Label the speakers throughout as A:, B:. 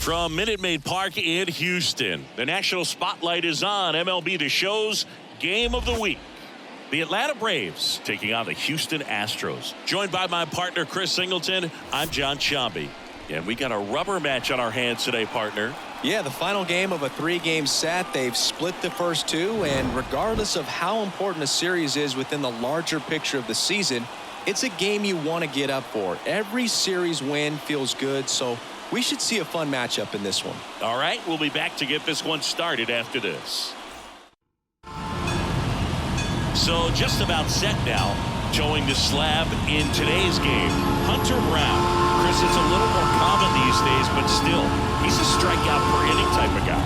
A: From Minute Maid Park in Houston, the national spotlight is on MLB The Show's Game of the Week. The Atlanta Braves taking on the Houston Astros. Joined by my partner, Chris Singleton, I'm John Sciambi. And we got a rubber match on our hands today, partner.
B: Yeah, the final game of a 3-game set. They've split the first two, and regardless of how important a series is within the larger picture of the season, it's a game you want to get up for. Every series win feels good, so we should see a fun matchup in this one.
A: All right, we'll be back to get this one started after this. So just about set now. Showing the slab in today's game, Hunter Brown. Chris, it's a little more common these days, but still, he's a strikeout per inning type of guy.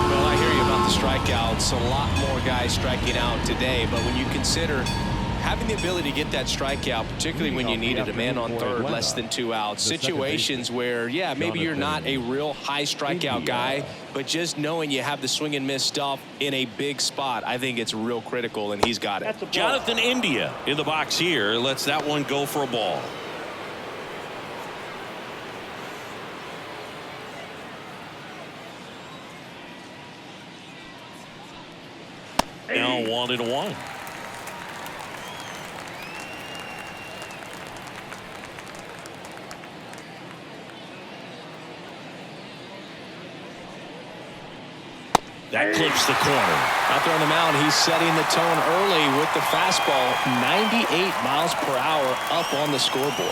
B: Well, I hear you about the strikeouts. A lot more guys striking out today, but when you consider having the ability to get that strikeout, particularly when you needed a man on third, less than 2 outs, situations where, yeah, maybe you're not a real high strikeout guy, but just knowing you have the swing and miss stuff in a big spot, I think it's real critical, and he's got it.
A: Jonathan India in the box here lets that one go for a ball. Now 1-1. That clips the corner.
B: Out there on the mound, he's setting the tone early with the fastball. 98 miles per hour up on the scoreboard.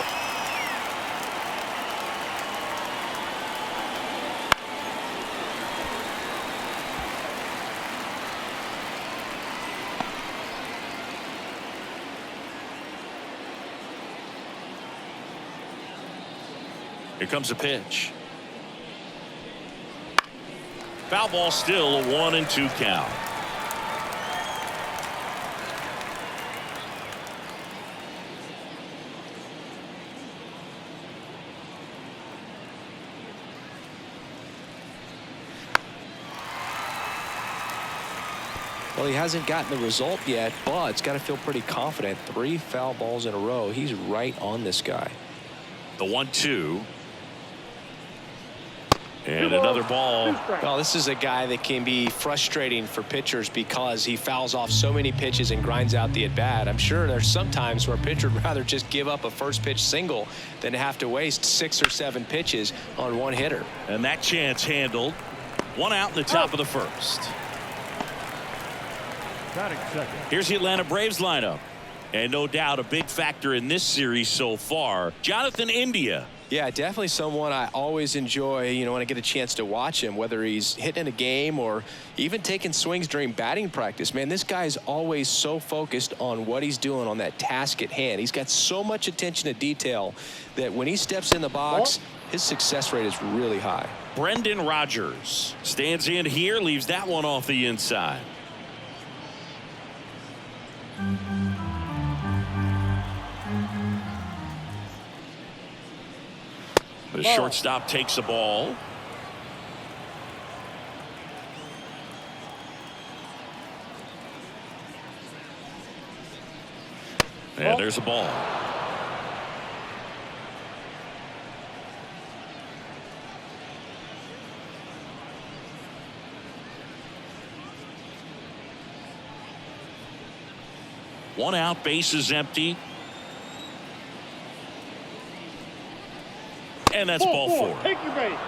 A: Here comes a pitch. Foul ball, still a 1-2 count.
B: Well, he hasn't gotten the result yet, but it's got to feel pretty confident. 3 foul balls in a row. He's right on this guy.
A: The 1-2. And another ball.
B: Well, this is a guy that can be frustrating for pitchers because he fouls off so many pitches and grinds out the at-bat. I'm sure there's some times where a pitcher would rather just give up a first pitch single than to have to waste 6 or 7 pitches on one hitter.
A: And that chance handled. 1 out in the top of the first. Here's the Atlanta Braves lineup. And no doubt a big factor in this series so far, Jonathan India.
B: Yeah, definitely someone I always enjoy, when I get a chance to watch him, whether he's hitting a game or even taking swings during batting practice. Man, this guy's always so focused on what he's doing on that task at hand. He's got so much attention to detail that when he steps in the box, his success rate is really high.
A: Brendan Rodgers stands in here, leaves that one off the inside. The shortstop takes the ball. And there's a ball. One out, base is empty. And that's ball 4.
C: Take your base.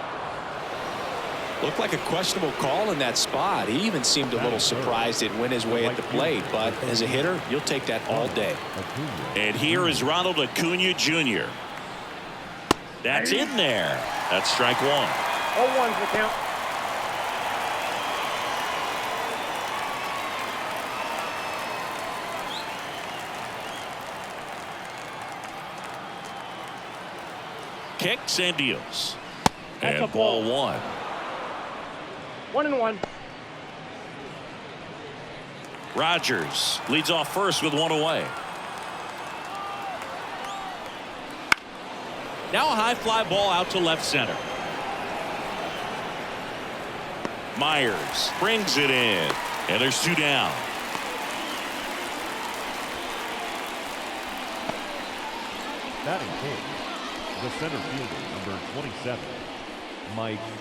B: Looked like a questionable call in that spot. He even seemed a little surprised it went his way at the plate. But as a hitter, you'll take that all day.
A: And here is Ronald Acuña Jr. That's in there. That's strike 1.
C: 0-1's the count.
A: Kicks and deals. And ball 1.
C: 1-1.
A: Rodgers leads off first with 1 away. Now a high fly ball out to left center. Myers brings it in. And there's 2 down.
D: Batting cage, the center fielder, number 27,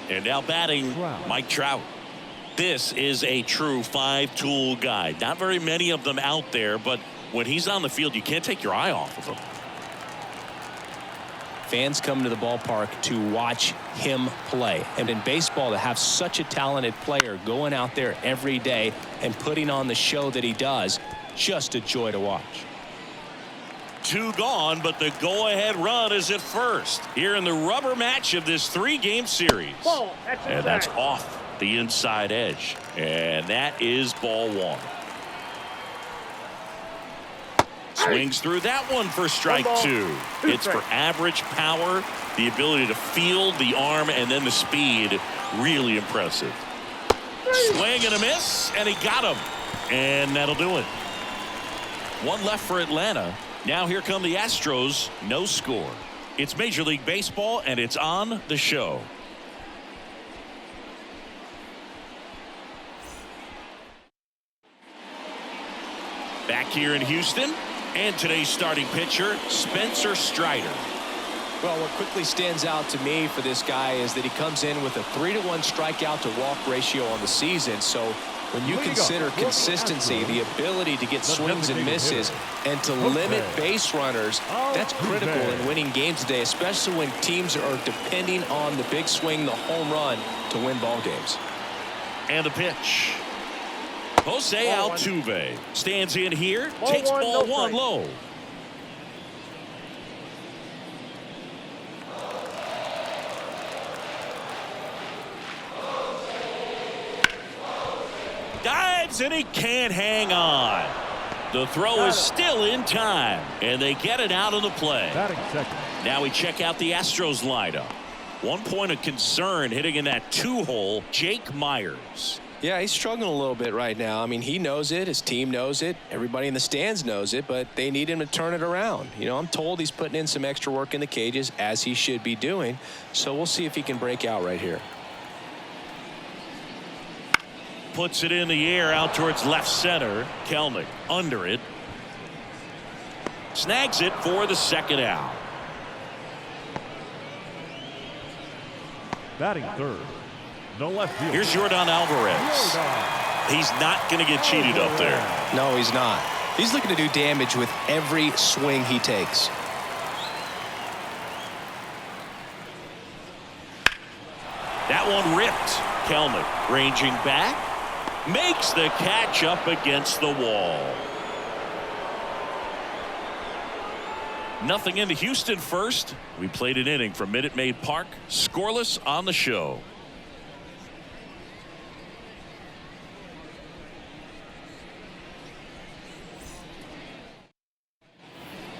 A: And now batting, Mike Trout. This is a true five-tool guy. Not very many of them out there, but when he's on the field, you can't take your eye off of him.
B: Fans come to the ballpark to watch him play. And in baseball, to have such a talented player going out there every day and putting on the show that he does, just a joy to watch.
A: 2 gone, but the go-ahead run is at first here in the rubber match of this 3-game series. And that's off the inside edge. And that is ball 1. Swings through that one for strike 2. It's for average power, the ability to field the arm, and then the speed. Really impressive. Swing and a miss, and he got him. And that'll do it. 1 left for Atlanta. Now here come the Astros. No score. It's Major League Baseball, and it's on the show. Back here in Houston. And today's starting pitcher, Spencer Strider.
B: Well, what quickly stands out to me for this guy is that he comes in with a 3-to-1 strikeout to walk ratio on the season. So when you consider consistency, the ability to get swings and misses, and to limit base runners, that's critical in winning games today, especially when teams are depending on the big swing, the home run, to win ball games.
A: And the pitch. Jose Altuve stands in here, takes ball 1 low. Dives, and he can't hang on. The throw is still in time, and they get it out of the play. Now we check out the Astros lineup. 1 point of concern hitting in that 2-hole, Jake Myers.
B: Yeah, he's struggling a little bit right now. I mean, he knows it. His team knows it. Everybody in the stands knows it, but they need him to turn it around. You know, I'm told he's putting in some extra work in the cages, as he should be doing. So we'll see if he can break out right here.
A: Puts it in the air out towards left center. Kelnick under it. Snags it for the 2nd out.
C: Batting 3rd. No left field.
A: Here's Yordan Alvarez. He's not going to get cheated up there.
B: No, he's not. He's looking to do damage with every swing he takes.
A: That one ripped. Kelnick ranging back. Makes the catch up against the wall. Nothing into Houston first. We played an inning from Minute Maid Park. Scoreless on the show.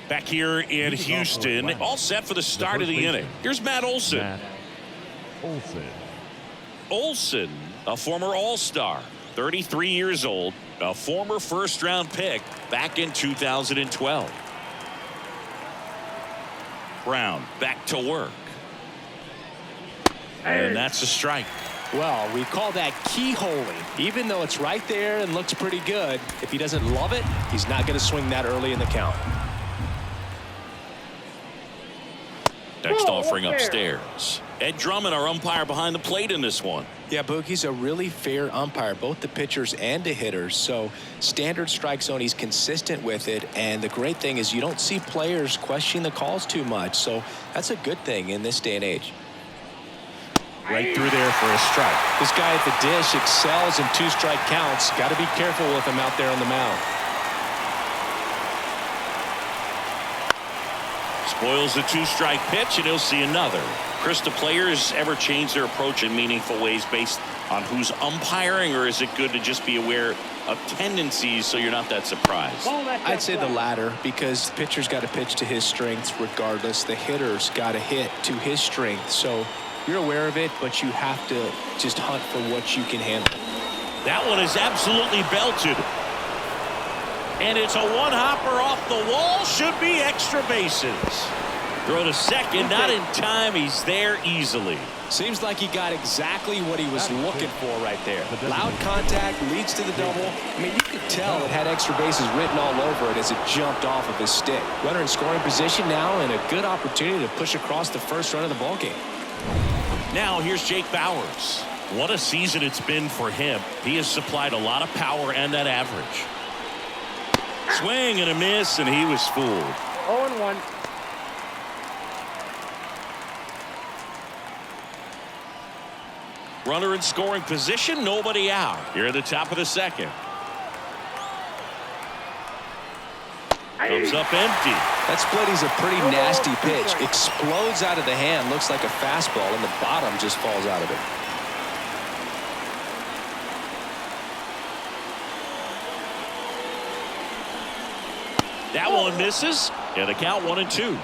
A: Back here in Houston, all set for the start of the inning. Here's Matt Olson. Olson, a former All-Star, 33 years old, a former first-round pick back in 2012. Brown back to work. And that's a strike.
B: Well, we call that keyholing. Even though it's right there and looks pretty good, if he doesn't love it, he's not going to swing that early in the count.
A: Next offering upstairs. Ed Drummond, our umpire behind the plate in this one.
B: Yeah, Boog, he's a really fair umpire, both the pitchers and the hitters. So standard strike zone, he's consistent with it. And the great thing is you don't see players question the calls too much. So that's a good thing in this day and age.
A: Right through there for a strike.
B: This guy at the dish excels in 2-strike counts. Got to be careful with him out there on the mound.
A: Spoils the 2-strike pitch, and he'll see another. Chris, do players ever change their approach in meaningful ways based on who's umpiring, or is it good to just be aware of tendencies so you're not that surprised?
B: I'd say the latter, because the pitcher's got to pitch to his strengths regardless. The hitter's got to hit to his strength. So you're aware of it, but you have to just hunt for what you can handle.
A: That one is absolutely belted. And it's a one-hopper off the wall. Should be extra bases. Throw to second, not in time. He's there easily.
B: Seems like he got exactly what he was looking for right there. Loud contact leads to the double. I mean, you could tell it had extra bases written all over it as it jumped off of his stick. Runner in scoring position now, and a good opportunity to push across the first run of the ballgame.
A: Now here's Jake Bauers. What a season it's been for him. He has supplied a lot of power and that average. Swing and a miss, and he was fooled.
D: 0-1.
A: Runner in scoring position, nobody out. Here at the top of the second. Comes up empty.
B: That split is a pretty nasty pitch. Explodes out of the hand. Looks like a fastball, and the bottom just falls out of it.
A: That one misses. And the count 1-2.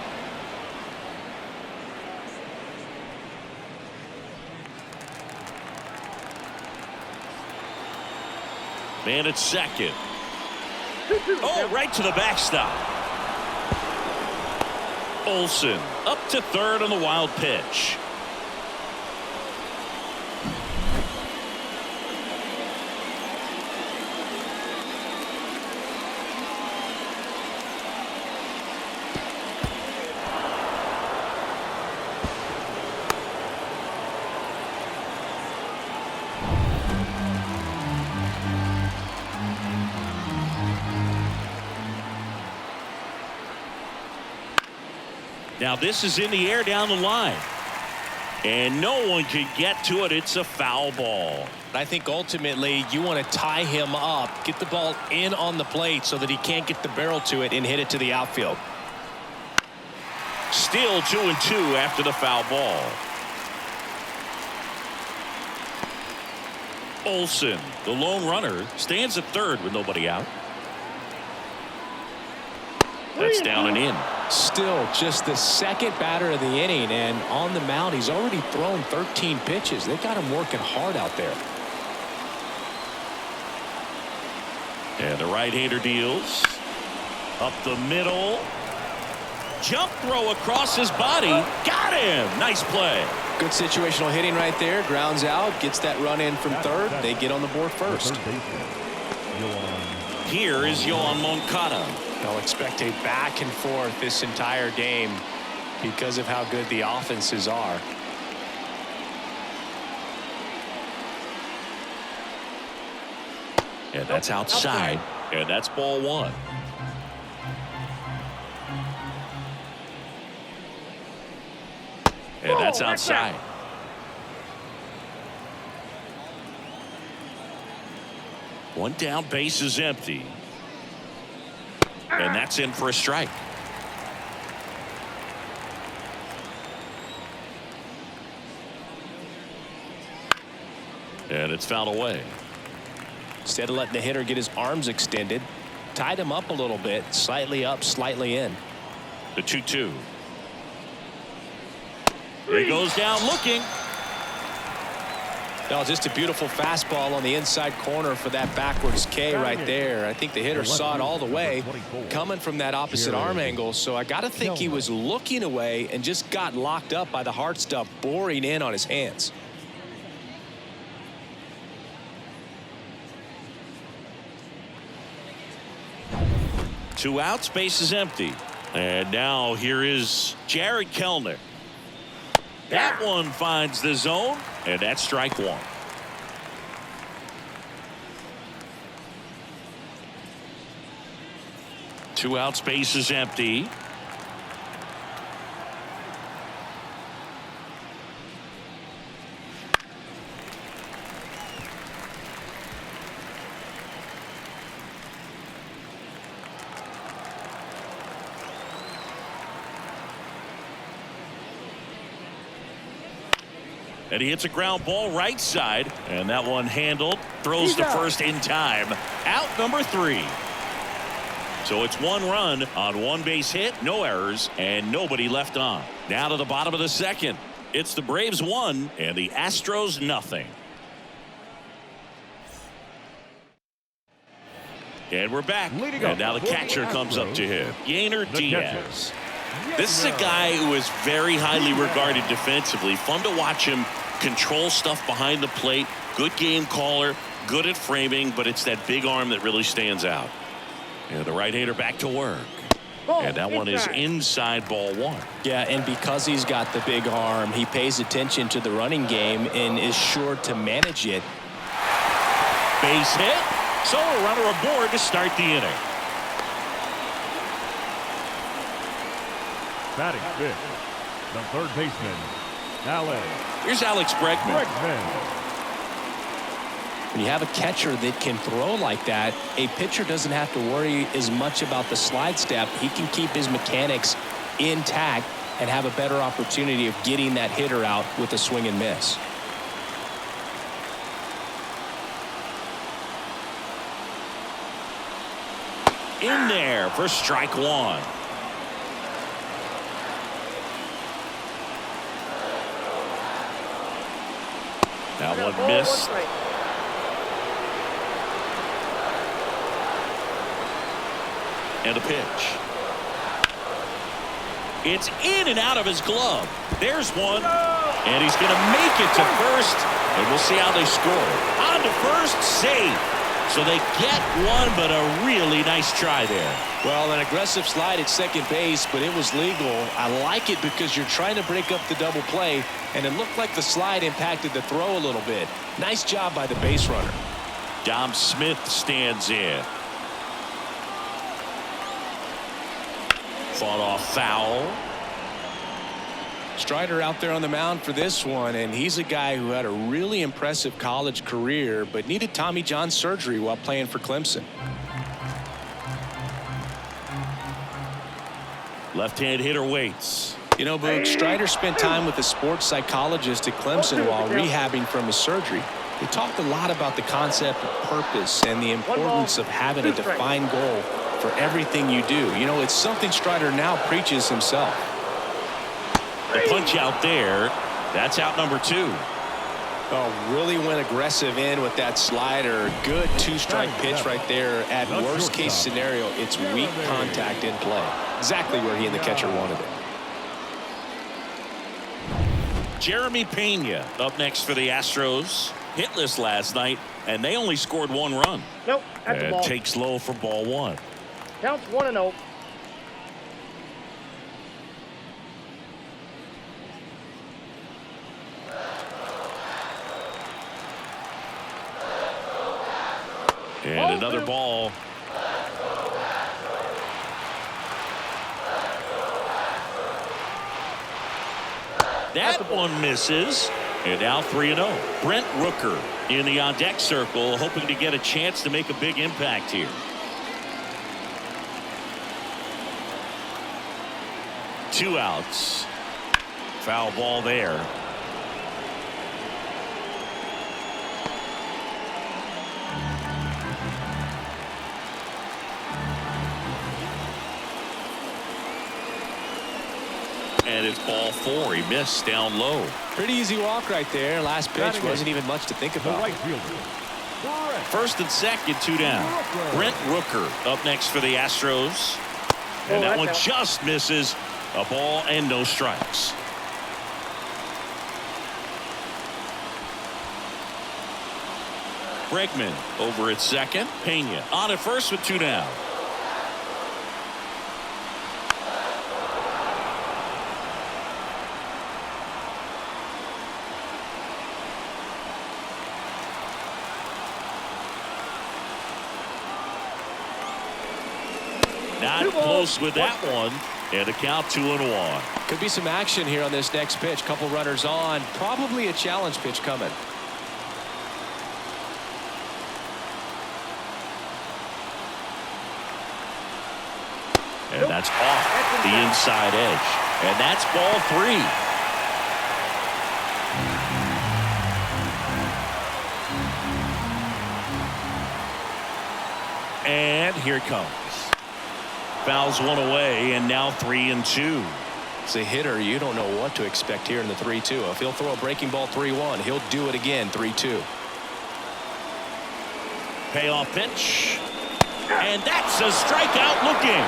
A: Man at second. Oh, right to the backstop. Olsen up to third on the wild pitch. Now this is in the air down the line. And no one can get to it. It's a foul ball.
B: I think ultimately you want to tie him up, get the ball in on the plate so that he can't get the barrel to it and hit it to the outfield.
A: Still 2-2 after the foul ball. Olsen, the lone runner, stands at third with nobody out. That's down and in.
B: Still just the second batter of the inning, and on the mound he's already thrown 13 pitches. They got him working hard out there.
A: And the right-hander deals. Up the middle. Jump throw across his body. Got him. Nice play.
B: Good situational hitting right there. Grounds out. Gets that run in from third. They get on the board first.
A: Here is Yoan Moncada.
B: They'll expect a back and forth this entire game because of how good the offenses are.
A: And that's outside. And that's ball one. And that's outside. One down, base is empty. And that's in for a strike. And it's fouled away.
B: Instead of letting the hitter get his arms extended, tied him up a little bit, slightly up, slightly in.
A: The 2-2. He goes down looking.
B: No, just a beautiful fastball on the inside corner for that backwards K right there. I think the hitter saw it all the way coming from that opposite arm angle. So I got to think he was looking away and just got locked up by the hard stuff boring in on his hands.
A: Two outs, base is empty. And now here is Jared Kellner. That one finds the zone, and that's strike one. Two outs, base is empty. And he hits a ground ball right side, and that one handled. Throws to first in time. Out number 3. So it's one run on one base hit, no errors, and nobody left on. Now to the bottom of the second. It's the Braves 1 and the Astros nothing. And we're back. And now the catcher comes up to him. Yainer Diaz. This is a guy who is very highly regarded defensively. Fun to watch him control stuff behind the plate. Good game caller, good at framing, but it's that big arm that really stands out. And the right-hander back to work. And that one is inside ball one.
B: Yeah, and because he's got the big arm, he pays attention to the running game and is sure to manage it.
A: Base hit. So a runner aboard to start the inning.
C: Batting fifth, the third baseman, Alex.
A: Here's Alex Bregman.
B: When you have a catcher that can throw like that, a pitcher doesn't have to worry as much about the slide step. He can keep his mechanics intact and have a better opportunity of getting that hitter out with a swing and miss.
A: In there for strike one. That one missed. And a pitch. It's in and out of his glove. There's one. And he's going to make it to first. And we'll see how they score. On to first, save. So they get one, but a really nice try there.
B: Well, an aggressive slide at second base, but it was legal. I like it because you're trying to break up the double play, and it looked like the slide impacted the throw a little bit. Nice job by the base runner.
A: Dom Smith stands in. Fought off foul.
B: Strider out there on the mound for this one, and he's a guy who had a really impressive college career but needed Tommy John surgery while playing for Clemson.
A: Left-hand hitter waits.
B: You know, Boog, Strider spent time with a sports psychologist at Clemson while rehabbing from his surgery. They talked a lot about the concept of purpose and the importance of having a defined goal for everything you do. You know, it's something Strider now preaches himself.
A: The punch out there. That's out number two.
B: Oh, really went aggressive in with that slider. Good two-strike pitch right there. At worst-case scenario, it's weak contact in play. Exactly where he and the catcher wanted it.
A: Jeremy Pena up next for the Astros. Hitless last night, and they only scored one run.
D: Nope, that's a ball.
A: Takes low for ball one.
D: Counts 1-0.
A: And another ball. That one misses. And now 3-0. Brent Rooker in the on-deck circle, hoping to get a chance to make a big impact here. Two outs. Foul ball there. And it's ball four. He missed down low.
B: Pretty easy walk right there. Last pitch wasn't even much to think about.
A: First and second, two down. Brent Rooker up next for the Astros. And that one just misses. A ball and no strikes. Bregman over at second. Pena on at first with two down. Not close with that one. And a count 2-1.
B: Could be some action here on this next pitch. Couple runners on. Probably a challenge pitch coming.
A: And that's off the inside edge. And that's ball three. And here it comes. Fouls one away, and now 3-2.
B: As a hitter, you don't know what to expect here in the 3-2. If he'll throw a breaking ball 3-1, he'll do it again 3-2.
A: Payoff pitch. And that's a strikeout looking.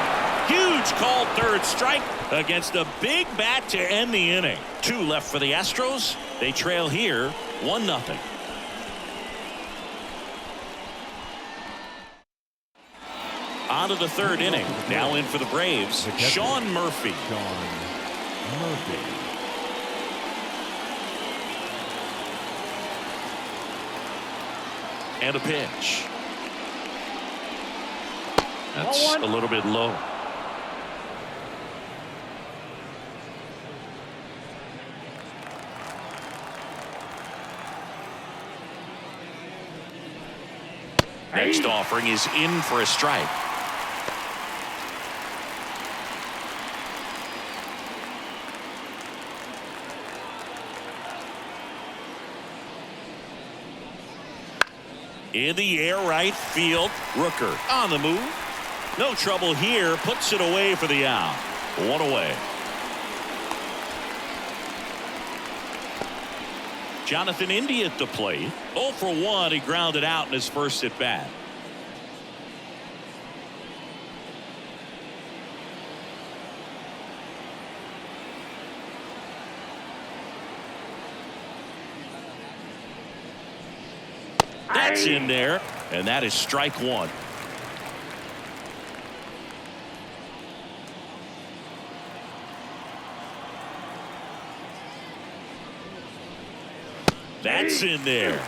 A: Huge called third strike against a big bat to end the inning. Two left for the Astros. They trail here 1-0. On to the third inning. Now in for the Braves, Sean Murphy. And a pitch. That's a little bit low. Next offering is in for a strike. In the air, right field. Rooker on the move. No trouble here. Puts it away for the out. One away. Jonathan India at the plate. 0 for 1. He grounded out in his first at bat. That's in there, and that is strike one. That's in there.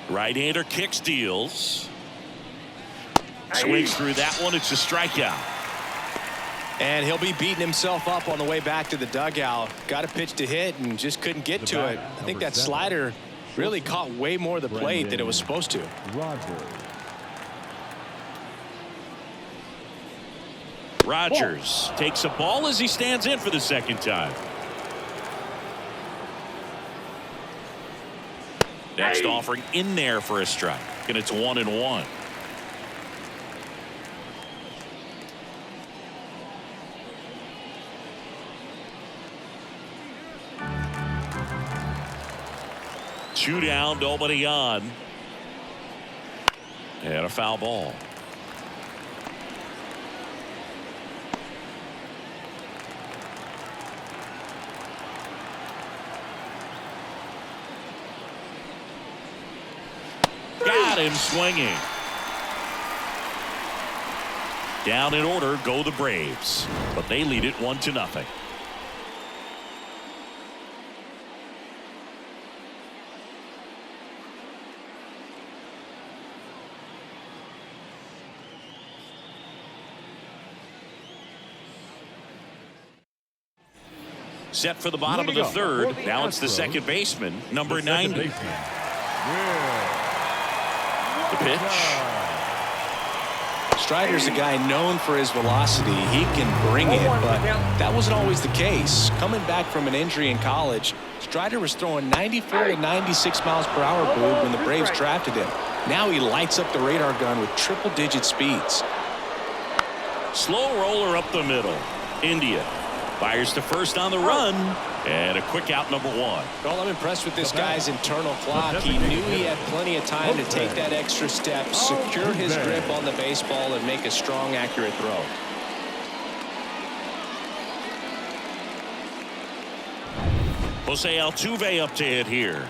A: Right-hander kicks, deals. Swings through that one. It's a strikeout.
B: And he'll be beating himself up on the way back to the dugout. Got a pitch to hit and just couldn't get to it. I think that slider really caught way more of the plate than it was supposed to.
A: Rogers takes a ball as he stands in for the second time. Next offering in there for a strike, and it's 1-1. Two down, nobody on, and a foul ball. Got him swinging. Down in order go the Braves, but they lead it 1-0. Set for the bottom of the third. Now it's the second baseman, number 90. The pitch.
B: Strider's a guy known for his velocity. He can bring it, but that wasn't always the case. Coming back from an injury in college, Strider was throwing 94 to 96 miles per hour, Boog, when the Braves drafted him. Now he lights up the radar gun with triple-digit speeds.
A: Slow roller up the middle. India fires to first on the run, and a quick out, number 1.
B: Well, I'm impressed with this guy's internal clock. He knew he had plenty of time to take that extra step, secure his grip on the baseball, and make a strong, accurate throw.
A: Jose Altuve up to hit here.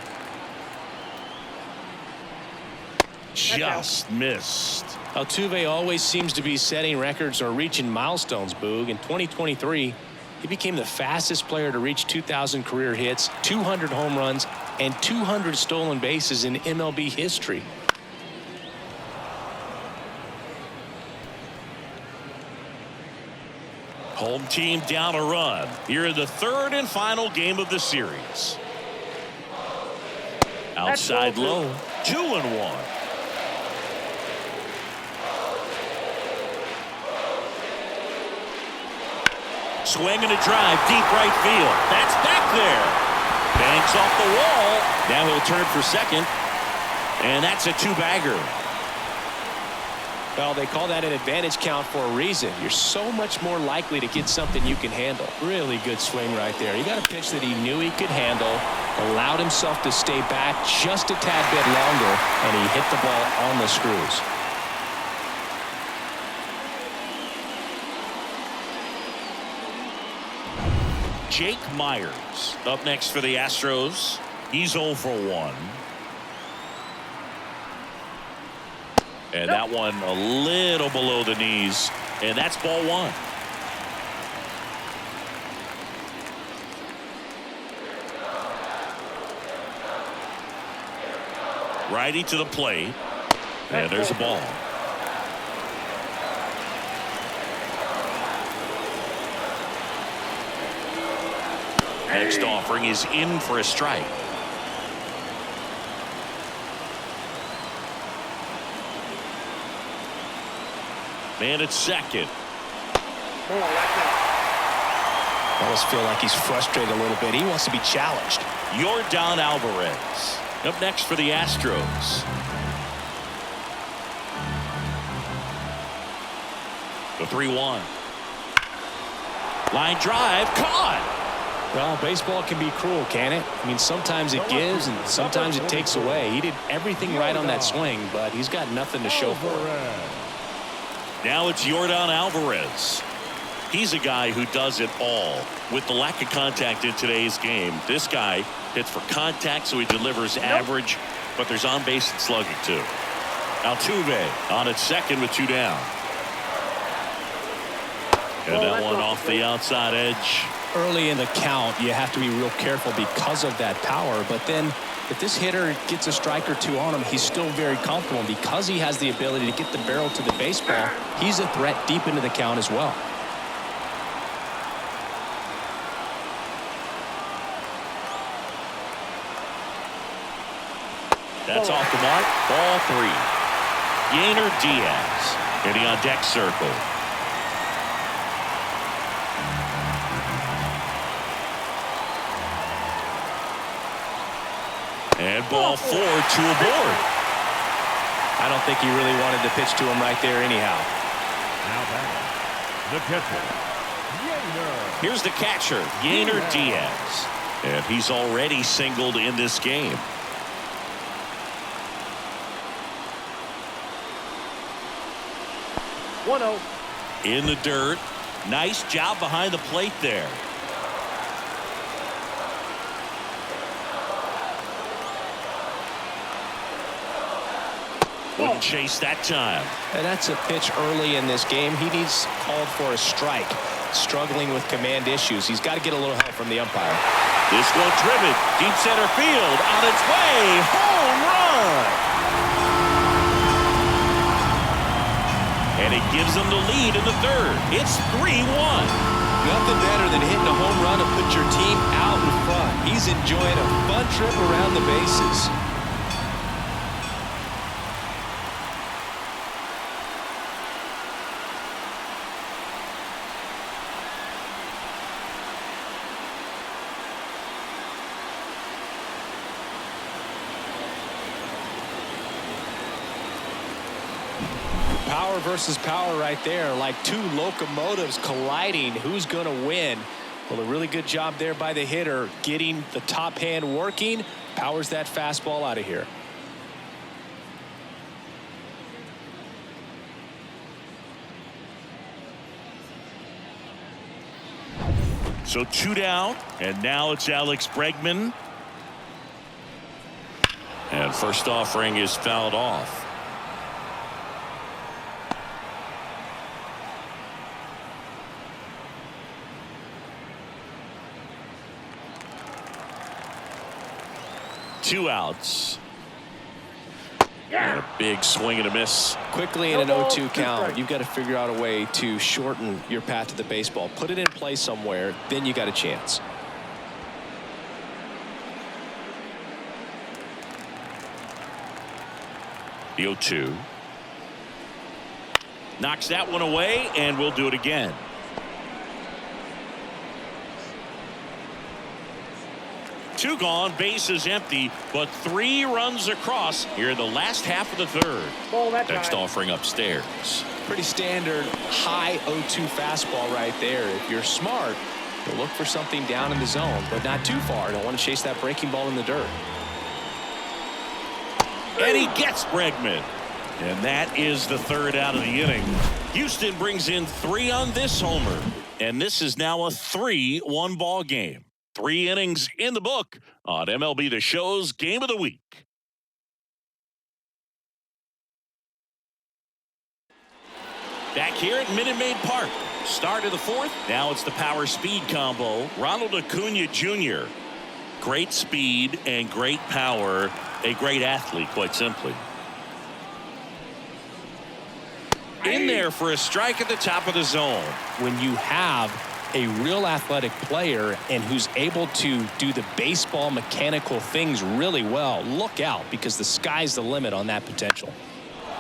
A: Just missed.
B: Altuve always seems to be setting records or reaching milestones, Boog. In 2023, he became the fastest player to reach 2,000 career hits, 200 home runs, and 200 stolen bases in MLB history.
A: Home team down a run here in the third and final game of the series. Outside low, 2-1. Swing and a drive, deep right field. That's back there. Banks off the wall. Now he'll turn for second. And that's a two-bagger.
B: Well, they call that an advantage count for a reason. You're so much more likely to get something you can handle. Really good swing right there. He got a pitch that he knew he could handle, allowed himself to stay back just a tad bit longer, and he hit the ball on the screws.
A: Jake Myers up next for the Astros. He's 0 for 1. And that one a little below the knees. And that's ball 1. Righty to the plate. And there's a ball. Next offering is in for a strike. Man at second.
B: I almost feel like he's frustrated a little bit. He wants to be challenged.
A: Yordan Alvarez up next for the Astros. The 3-1. Line drive caught.
B: Well, baseball can be cruel, can it? I mean, sometimes it gives and sometimes it takes away. He did everything right on that swing, but he's got nothing to show for it.
A: Now it's Yordan Alvarez. He's a guy who does it all. With the lack of contact in today's game, this guy hits for contact, so he delivers average, but there's on base and slugging too. Altuve on at second with 2 down. And that one off the outside edge.
B: Early in the count, you have to be real careful because of that power. But then if this hitter gets a strike or 2 on him, he's still very comfortable. And because he has the ability to get the barrel to the baseball, he's a threat deep into the count as well.
A: That's off the mark. Ball 3. Yainer Diaz in the on deck circle. And ball 4, 2 aboard.
B: I don't think he really wanted to pitch to him right there anyhow.
C: Now back, the catcher, Yainer.
A: Here's the catcher, Yainer Diaz. And he's already singled in this game. In the dirt. Nice job behind the plate there. Wouldn't chase that time.
B: And that's a pitch early in this game. He needs called for a strike. Struggling with command issues. He's got to get a little help from the umpire.
A: This one driven deep center field on its way. Home run. And it gives them the lead in the third. It's 3-1.
B: Nothing better than hitting a home run to put your team out in front. He's enjoying a fun trip around the bases. Power versus power right there, like 2 locomotives colliding. Who's going to win? Well, a really good job there by the hitter, getting the top hand working. Powers that fastball out of here.
A: So 2 down, and now it's Alex Bregman. And first offering is fouled off. Two outs. And a big swing and a miss.
B: Quickly in an 0-2 count, you've got to figure out a way to shorten your path to the baseball. Put it in play somewhere, then you got a chance.
A: The 0-2. Knocks that one away, and we'll do it again. Two gone, bases empty, but 3 runs across here in the last half of the third. Next offering upstairs.
B: Pretty standard high 0-2 fastball right there. If you're smart, you'll look for something down in the zone, but not too far. Don't want to chase that breaking ball in the dirt.
A: And he gets Bregman. And that is the third out of the inning. Houston brings in 3 on this homer. And this is now a 3-1 ball game. 3 innings in the book on MLB The Show's Game of the Week. Back here at Minute Maid Park. Start of the 4th. Now it's the power speed combo. Ronald Acuña Jr. Great speed and great power. A great athlete, quite simply. In there for a strike at the top of the zone.
B: When you have a real athletic player and who's able to do the baseball mechanical things really well, look out, because the sky's the limit on that potential.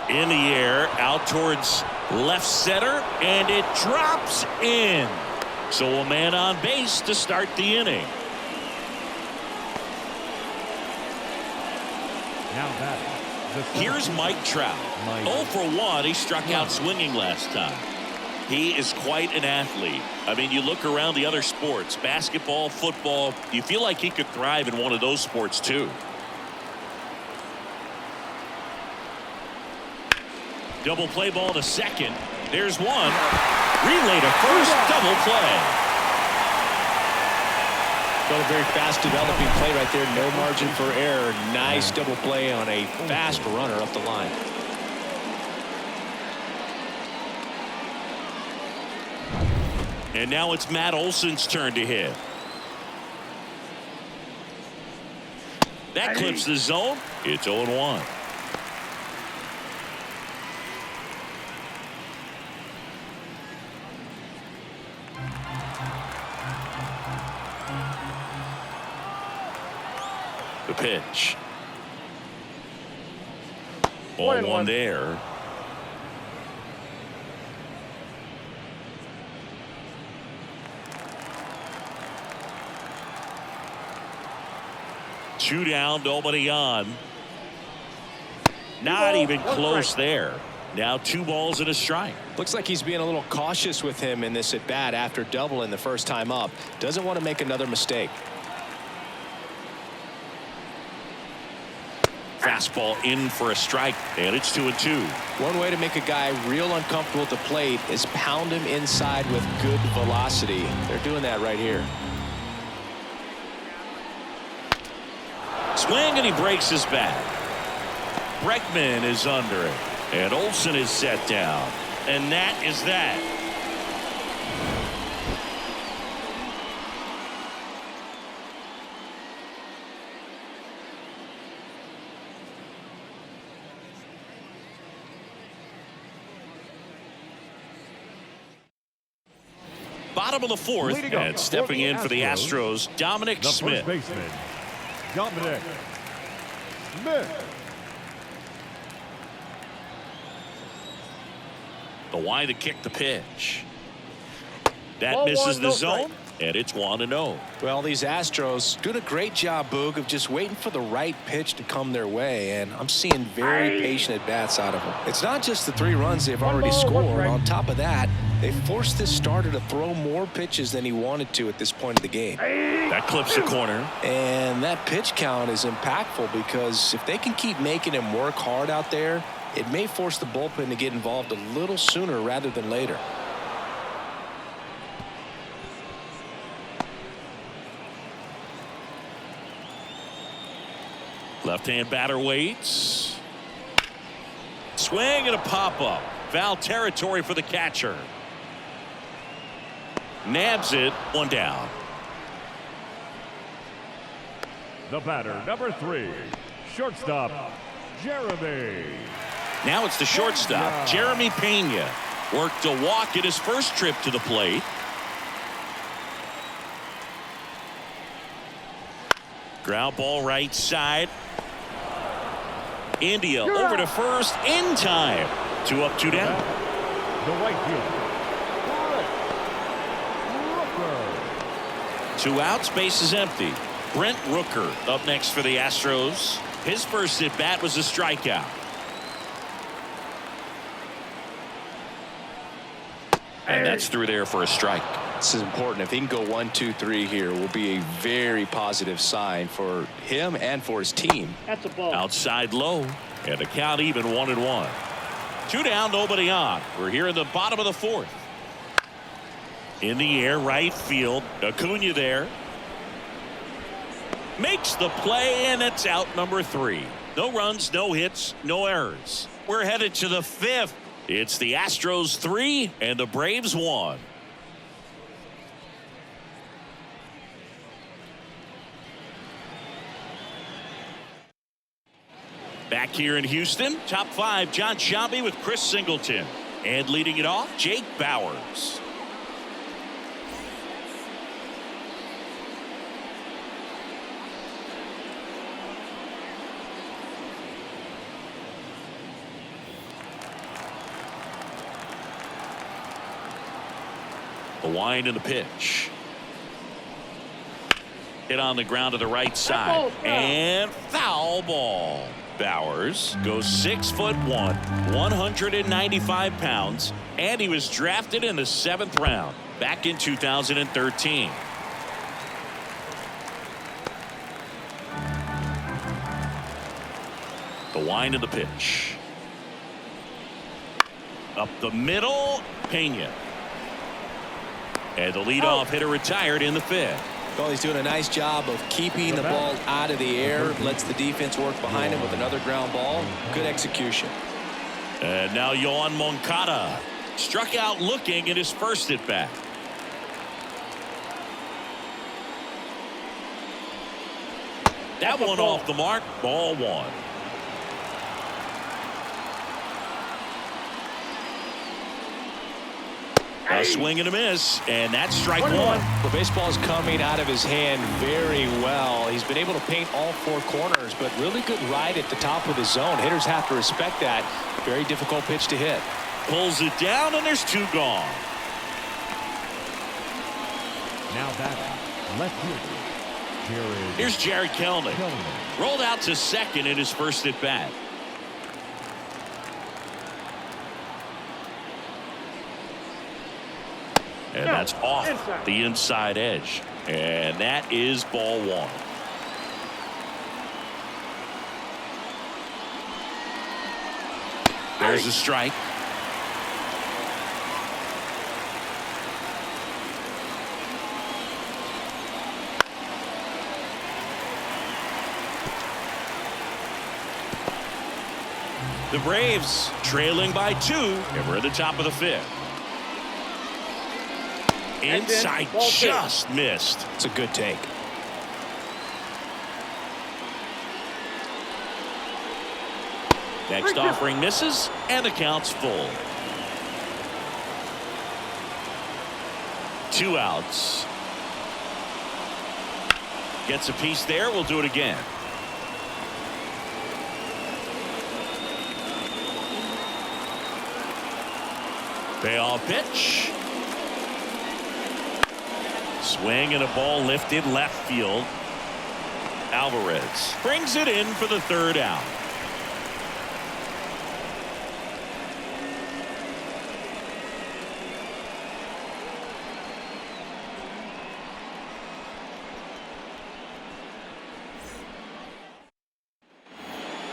A: In the air, out towards left center, and it drops in. So a man on base to start the inning.
C: Now that.
A: Here's Mike Trout. 0 for 1. He struck out swinging last time. He is quite an athlete. I mean, you look around the other sports, basketball, football, you feel like he could thrive in one of those sports too. Double play ball to second. There's one. Relay to first. Double play.
B: Got a very fast developing play right there. No margin for error. Nice double play on a fast runner up the line.
A: And now it's Matt Olson's turn to hit. That clips the zone. It's 0-1. The pitch. 0-1 there. Two down, nobody on. Not even close there. Now 2 balls and a strike.
B: Looks like he's being a little cautious with him in this at bat after doubling the first time up. Doesn't want to make another mistake.
A: Fastball in for a strike, and it's 2-2.
B: One way to make a guy real uncomfortable at the plate is pound him inside with good velocity. They're doing that right here.
A: Swing, and he breaks his bat. Bregman is under it, and Olson is set down, and that is that. Bottom of the 4th, and stepping in for the Astros, Dominic Smith.
C: First baseman, Dominic Smith.
A: The wide to kick the pitch. That misses the zone, and it's 1-0.
B: Well, these Astros doing a great job, Boog, of just waiting for the right pitch to come their way, and I'm seeing very patient at-bats out of them. It's not just the 3 runs they've already scored. On top of that, they forced this starter to throw more pitches than he wanted to at this point of the game.
A: That clips the corner.
B: And that pitch count is impactful because if they can keep making him work hard out there, it may force the bullpen to get involved a little sooner rather than later.
A: Left-hand batter waits. Swing and a pop-up. Foul territory for the catcher. Nabs it. 1 down.
C: The batter, number 3, shortstop, Jeremy.
A: Now it's the shortstop, Jeremy Pena. Worked a walk in his first trip to the plate. Ground ball right side. India over to first in time. 2 up, 2 down.
C: The right fielder,
A: 2 outs, base is empty. Brent Rooker up next for the Astros. His first at bat was a strikeout. And that's through there for a strike.
B: This is important. If he can go 1, 2, 3 here, will be a very positive sign for him and for his team.
D: That's a ball.
A: Outside low, and the count even 1-1. Two down, nobody on. We're here in the bottom of the fourth. In the air, right field. Acuña there. Makes the play, and it's out number 3. No runs, no hits, no errors. We're headed to the 5th. It's the Astros 3 and the Braves 1. Back here in Houston, top 5, John Shambi with Chris Singleton. And leading it off, Jake Bauers. The wind and the pitch. Hit on the ground to the right side. And foul ball. Bauers goes 6'1", 195 pounds, and he was drafted in the 7th round back in 2013. The wind of the pitch. Up the middle, Pena. And the leadoff hitter retired in the 5th.
B: Well, he's doing a nice job of keeping the ball out of the air. Lets the defense work behind him with another ground ball. Good execution.
A: And now Yoan Moncada struck out looking at his first at bat. That one off the mark. Ball 1. A swing and a miss, and that's strike 1.
B: The baseball's coming out of his hand very well. He's been able to paint all 4 corners, but really good ride at the top of his zone. Hitters have to respect that. Very difficult pitch to hit.
A: Pulls it down, and there's 2 gone.
C: Now batting, left fielder.
A: Here's Jared Kelnick. Rolled out to second in his first at bat. And that's off the inside edge. And that is ball 1. There's a strike. The Braves trailing by 2, and we're at the top of the 5th. Inside, just missed.
B: It's a good take.
A: Next offering misses, and the count's full. 2 outs. Gets a piece there. We'll do it again. Payoff pitch. Swing and a ball lifted left field. Alvarez brings it in for the 3rd out.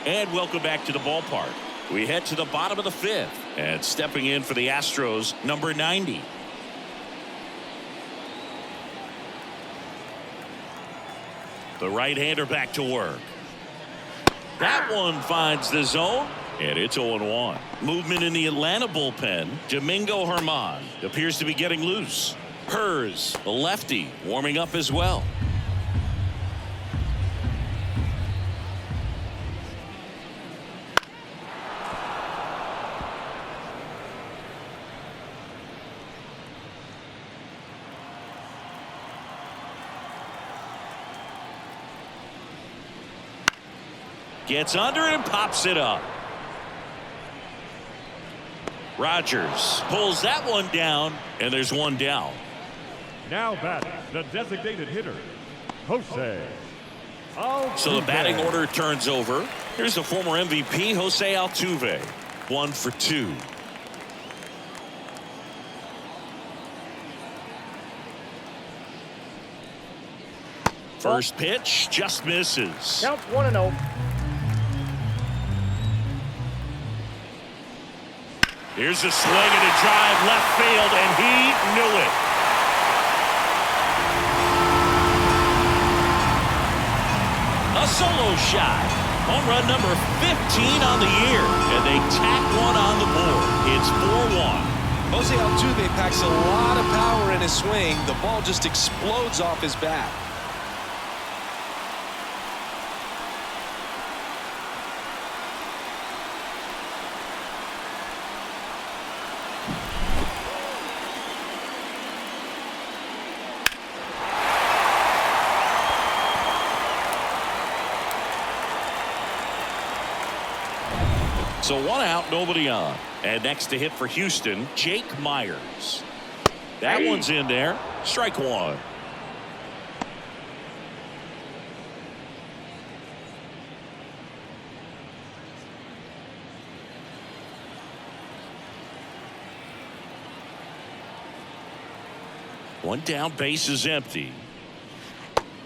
A: And welcome back to the ballpark. We head to the bottom of the 5th, and stepping in for the Astros, number 90. The right-hander back to work. That one finds the zone, and it's 0-1. Movement in the Atlanta bullpen. Domingo Germán appears to be getting loose. Hers, the lefty, warming up as well. Gets under it and pops it up. Rogers pulls that one down, and there's 1 down.
C: Now batting, the designated hitter, Jose Altuve.
A: So the batting order turns over. Here's the former MVP, Jose Altuve. 1 for 2. First pitch just misses.
D: Counts 1-0.
A: Here's a swing and a drive left field, and he knew it. A solo shot. Home run number 15 on the year, and they tack one on the board. It's 4-1.
B: Jose Altuve packs a lot of power in his swing. The ball just explodes off his bat.
A: So 1 out, nobody on. And next to hit for Houston, Jake Myers. That one's in there. Strike one. One down, base is empty.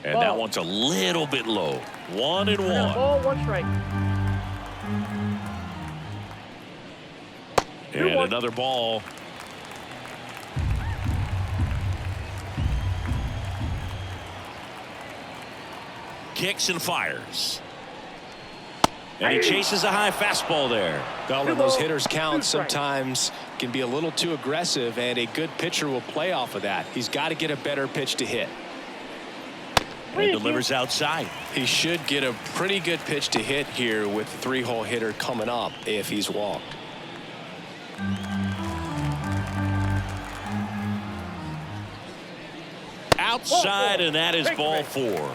A: And that one's a little bit low. 1-1.
D: Ball, 1 strike.
A: And another ball. Kicks and fires. And he chases a high fastball there.
B: Well, when those hitters count, sometimes can be a little too aggressive, and a good pitcher will play off of that. He's got to get a better pitch to hit.
A: And delivers outside.
B: He should get a pretty good pitch to hit here with the 3-hole hitter coming up if he's walked.
A: Outside, and that is ball 4.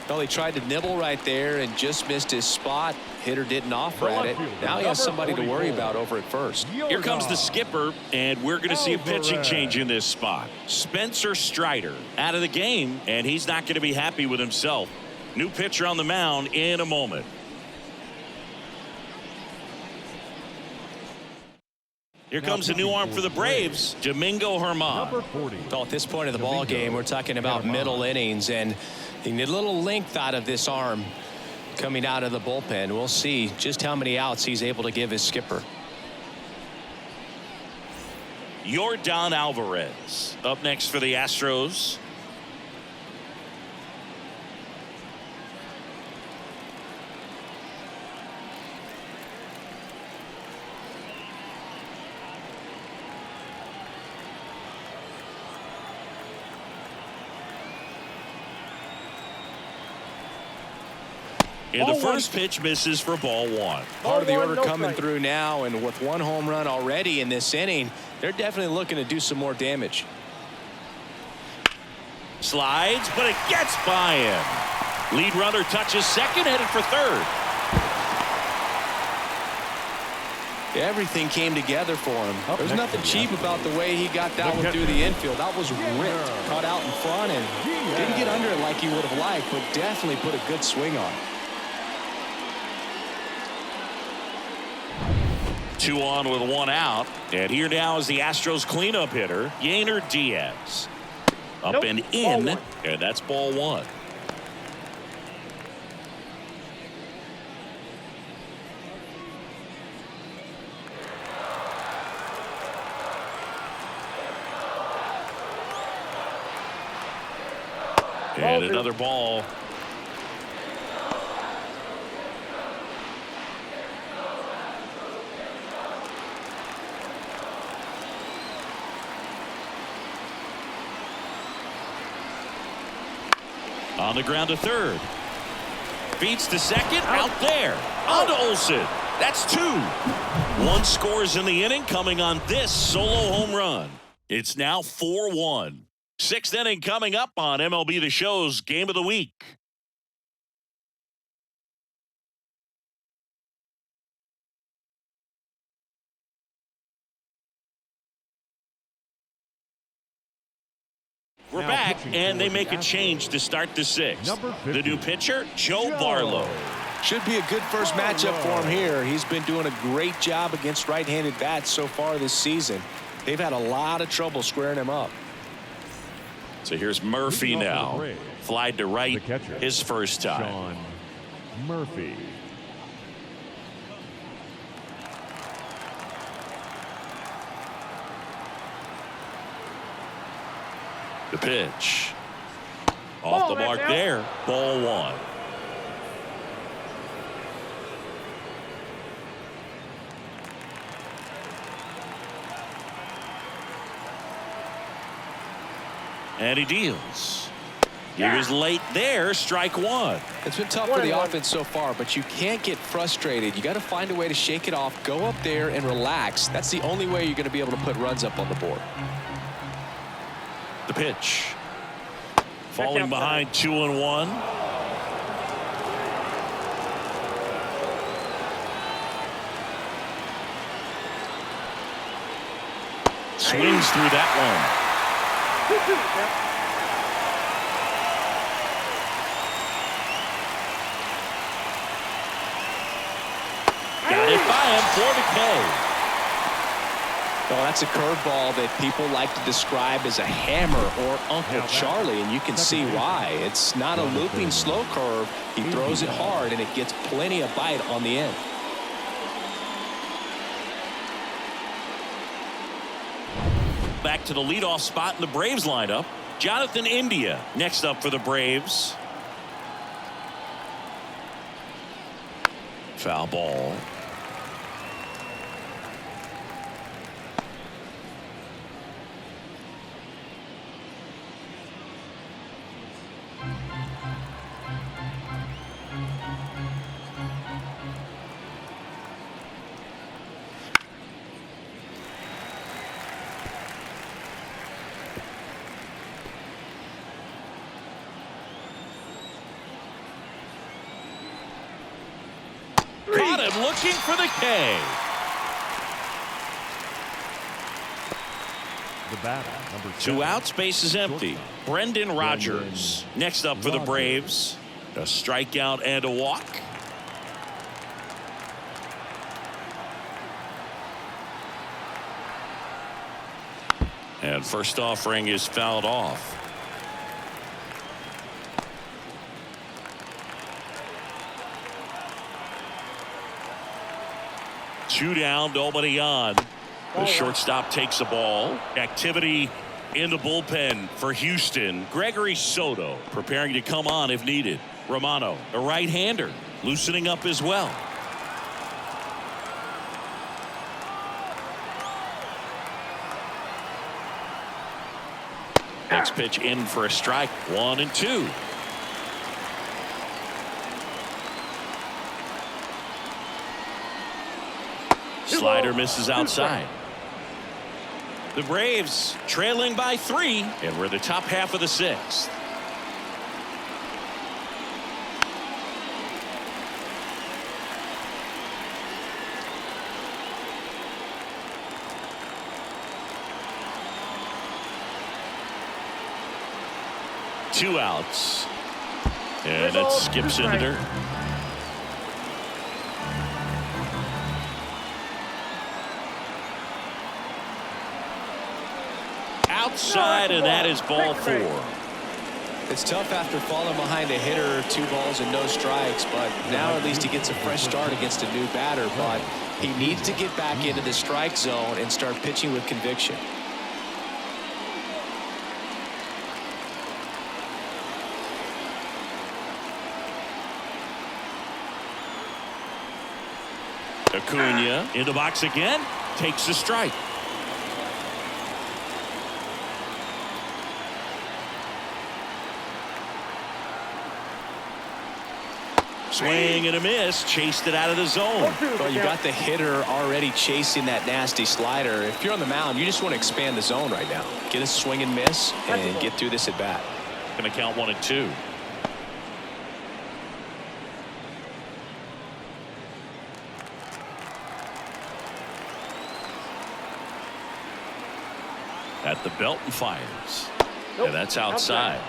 B: Well, he tried to nibble right there and just missed his spot. Hitter didn't offer at it. Now he has somebody to worry about over at first.
A: Here comes the skipper, and we're going to see a pitching change in this spot. Spencer Strider out of the game, and he's not going to be happy with himself. New pitcher on the mound in a moment. Here comes a new arm for the Braves, Domingo Germán.
B: Well, at this point of the ball game, we're talking about middle innings, and you need a little length out of this arm coming out of the bullpen. We'll see just how many outs he's able to give his skipper.
A: Yordan Alvarez up next for the Astros. And the first pitch misses for ball 1.
B: Part of the order coming through now, and with 1 home run already in this inning, they're definitely looking to do some more damage.
A: Slides, but it gets by him. Lead runner touches second, headed for third.
B: Everything came together for him. There's nothing cheap about the way he got that one through the infield. That was ripped, caught out in front, and didn't get under it like he would have liked, but definitely put a good swing on.
A: 2 on with 1 out. And here now is the Astros cleanup hitter, Yainer Diaz. Up and in, and that's ball 1. And another ball. On the ground to third. Feeds to second. Out there. On to Olsen. That's 2. 1 scores in the inning coming on this solo home run. It's now 4-1. 6th inning coming up on MLB The Show's Game of the Week. We're back, and they make a change to start the 6th. The new pitcher, Joe Barlow.
B: Should be a good first matchup for him here. He's been doing a great job against right-handed bats so far this season. They've had a lot of trouble squaring him up.
A: So here's Murphy now. Flied to right, his first time.
C: Murphy.
A: The pitch. Off the mark there. Ball one. And he deals. He was late there. Strike one.
B: It's been tough for the offense so far, but you can't get frustrated. You got to find a way to shake it off, go up there and relax. That's the only way you're going to be able to put runs up on the board.
A: The pitch. Falling behind 2-1. Swings through that one. Got it by him for the K.
B: Well, that's a curveball that people like to describe as a hammer or Uncle Charlie, and you can see why. It's not a looping slow curve. He throws it hard, and it gets plenty of bite on the end.
A: Back to the leadoff spot in the Braves lineup. Jonathan India next up for the Braves. Foul ball. Caught him looking for the K.
C: The batter, number
A: 2 outs, base is empty. Brendan Rodgers next up for the Braves. A strikeout and a walk. And first offering is fouled off. Two down, nobody on. The shortstop takes the ball. Activity in the bullpen for Houston. Gregory Soto preparing to come on if needed. Romano, a right-hander, loosening up as well. Next pitch in for a strike. 1-2. Slider misses outside. The Braves trailing by 3, and we're in the top half of the 6th. Two outs. And that skips in the dirt. Outside, and that is ball 4.
B: It's tough after falling behind a hitter, 2 balls and no strikes, but now at least he gets a fresh start against a new batter. But he needs to get back into the strike zone and start pitching with conviction.
A: Acuña in the box again, takes the strike. Swing and a miss, chased it out of the zone.
B: Well, you got the hitter already chasing that nasty slider. If you're on the mound, you just want to expand the zone right now. Get a swing and miss and get through this at bat.
A: Going to count 1-2. At the belt and fires. And that's outside.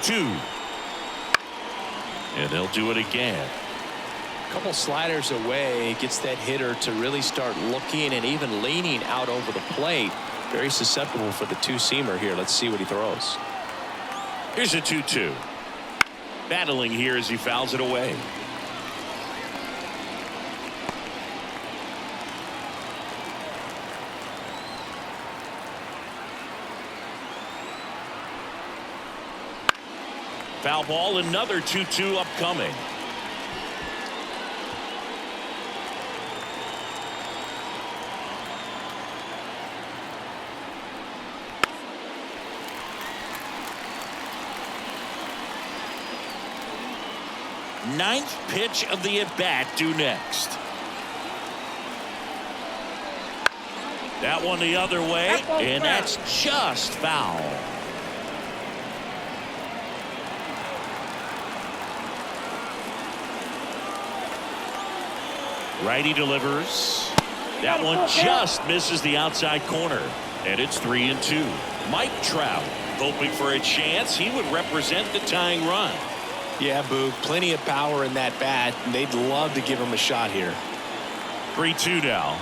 A: Two. And they'll do it again.
B: A couple sliders away, gets that hitter to really start looking and even leaning out over the plate. Very susceptible for the two-seamer here. Let's see what he throws.
A: Here's a 2-2. Battling here as he fouls it away. Foul ball, another 2-2 upcoming. Ninth pitch of the at-bat due next. That one the other way, and that's just foul. Righty delivers. That one just misses the outside corner, and it's 3-2. Mike Trout hoping for a chance. He would represent the tying run.
B: Yeah, Boog, plenty of power in that bat, and they'd love to give him a shot here.
A: 3-2 now.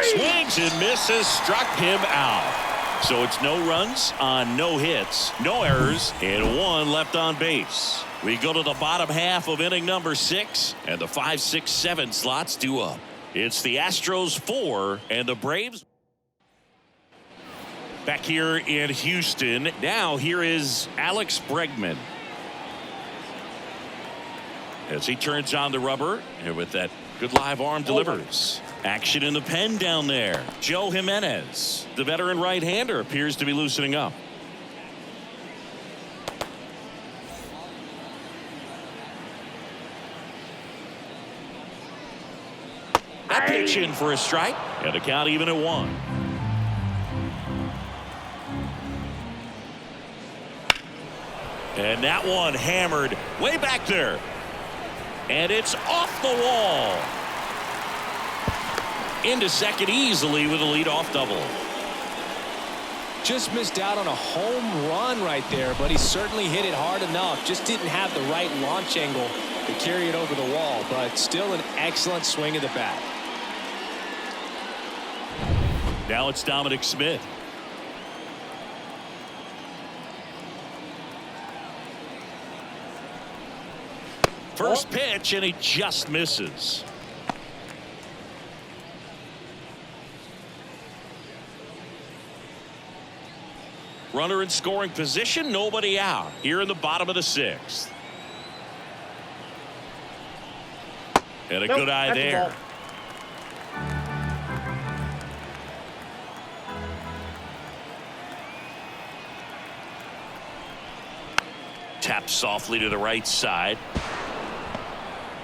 A: Swings and misses, struck him out. So it's no runs on no hits, no errors, and one left on base. We go to the bottom half of inning number 6, and the 5, 6, 7 slots due up. It's the Astros 4 and the Braves. Back here in Houston, now here is Alex Bregman. As he turns on the rubber, and with that good live arm delivers. Action in the pen down there. Joe Jimenez, the veteran right-hander, appears to be loosening up. That pitch in for a strike, and a count even at 1. And that one hammered way back there. And it's off the wall. Into second easily with a leadoff double.
B: Just missed out on a home run right there, but he certainly hit it hard enough. Just didn't have the right launch angle to carry it over the wall, but still an excellent swing of the bat.
A: Now it's Dominic Smith. First pitch, and he just misses. Runner in scoring position, nobody out here in the bottom of the 6th. And a good eye there. Tapped softly to the right side.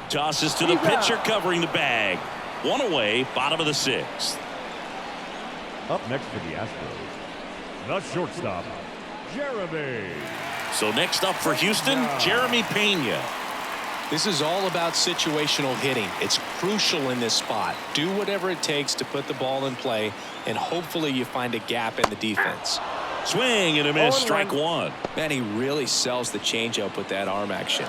A: Tosses to the pitcher covering the bag. One away, bottom of the 6th.
C: Up next for the Astros, the shortstop, Jeremy.
A: So next up for Houston, Jeremy Pena.
B: This is all about situational hitting. It's crucial in this spot. Do whatever it takes to put the ball in play, and hopefully you find a gap in the defense.
A: Swing and a miss, strike 1.
B: Man, he really sells the changeup with that arm action.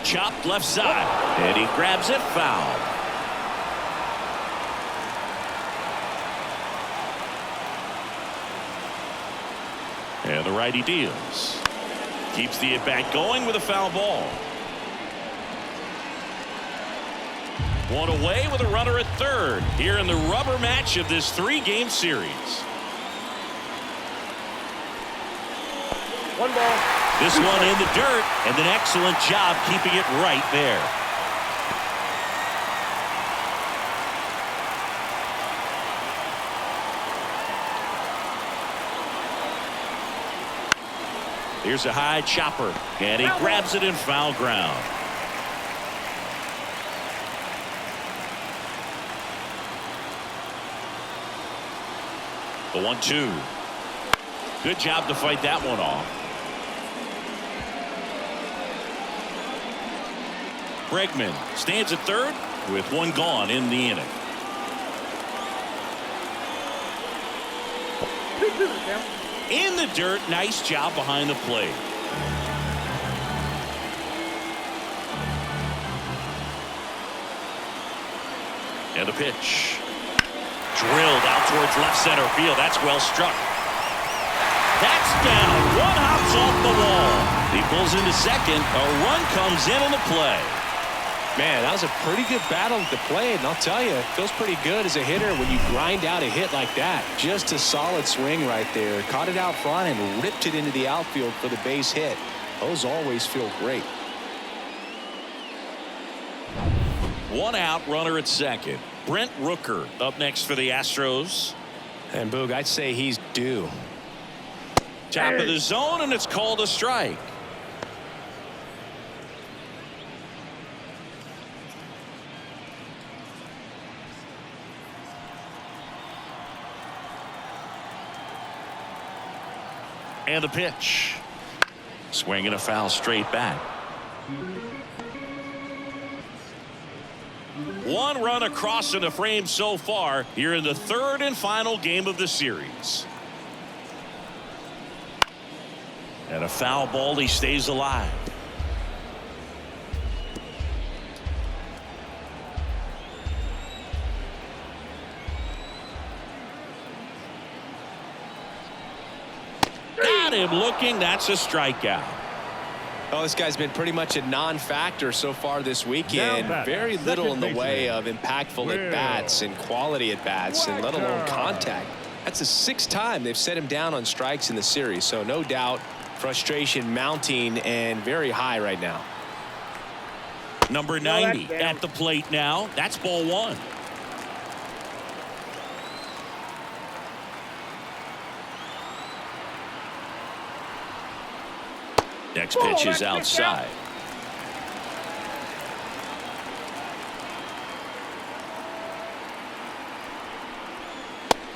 A: Chopped left side, and he grabs it, foul. And the righty deals. Keeps the at-bat going with a foul ball. One away with a runner at third here in the rubber match of this 3-game series.
D: One ball.
A: This one in the dirt, and an excellent job keeping it right there. Here's a high chopper, and he grabs it in foul ground. The 1-2. Good job to fight that one off. Bregman stands at third with one gone in the inning. In the dirt, nice job behind the plate. And the pitch. Drilled out towards left center field. That's well struck. That's down. One hops off the wall. He pulls into second. A run comes in on the play.
B: Man, that was a pretty good battle at the plate, and I'll tell you, it feels pretty good as a hitter when you grind out a hit like that. Just a solid swing right there. Caught it out front and ripped it into the outfield for the base hit. Those always feel great.
A: One out, runner at second. Brent Rooker up next for the Astros.
B: And Boog, I'd say he's due.
A: Top of the zone, and it's called a strike. And the pitch. Swing and a foul straight back. One run across in the frame so far here in the third and final game of the series. And a foul ball, he stays alive. Got him looking. That's a strikeout.
B: Oh, this guy's been pretty much a non-factor so far this weekend. Very little in the way of impactful at-bats and quality at-bats, and let alone contact. That's the 6th time they've set him down on strikes in the series, so no doubt frustration mounting and very high right now.
A: Number 90 at the plate now. That's ball one. Next pitch is outside.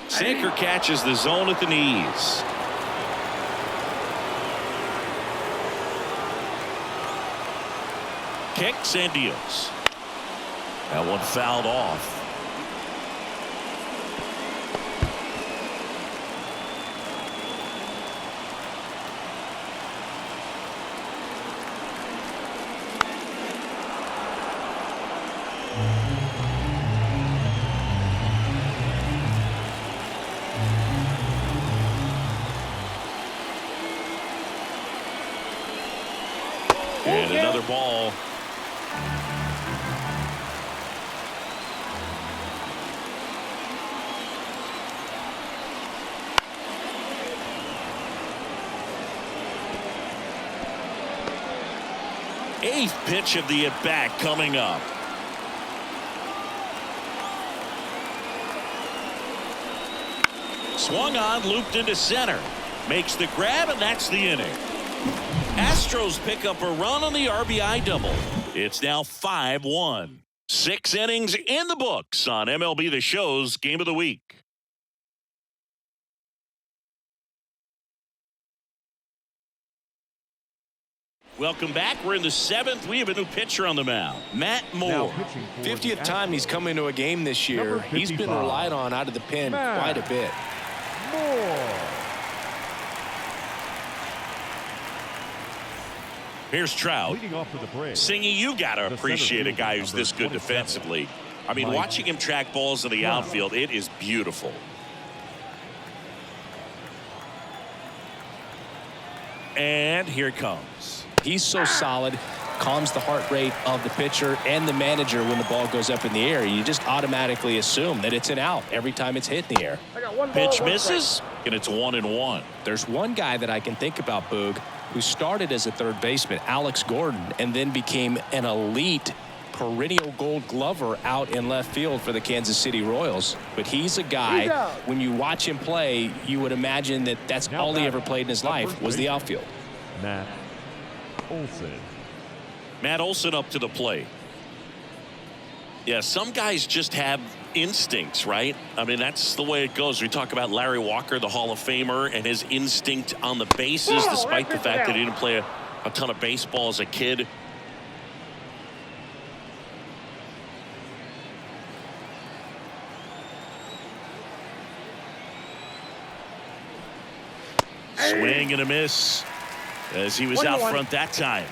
A: Sinker catches the zone at the knees. Kicks and deals. That one fouled off. And another ball. Eighth pitch of the at-bat coming up. Swung on, looped into center. Makes the grab, and that's the inning. Astros pick up a run on the RBI double. It's now 5-1. 6 innings in the books on MLB The Show's Game of the Week. Welcome back. We're in the 7th. We have a new pitcher on the mound, Matt Moore.
B: 50th time he's come into a game this year. He's been relied on out of the pen quite a bit.
A: Here's Trout. Singy, you got to appreciate a guy who's this good defensively. I mean, watching him track balls in the outfield, it is beautiful. And here it comes.
B: He's so solid, calms the heart rate of the pitcher and the manager when the ball goes up in the air. You just automatically assume that it's an out every time it's hit in the air.
A: Pitch misses, and it's 1-1.
B: There's one guy that I can think about, Boog, who started as a third baseman, Alex Gordon, and then became an elite perennial Gold Glover out in left field for the Kansas City Royals. But he's a guy, when you watch him play, you would imagine that that's all he ever played in his life was the outfield.
C: Matt Olson.
A: Matt Olson up to the plate. Yeah, some guys just have instincts, right? I mean, that's the way it goes. We talk about Larry Walker, the Hall of Famer, and his instinct on the bases, despite the fact that he didn't play a ton of baseball as a kid. Swing and a miss as he was out front that time.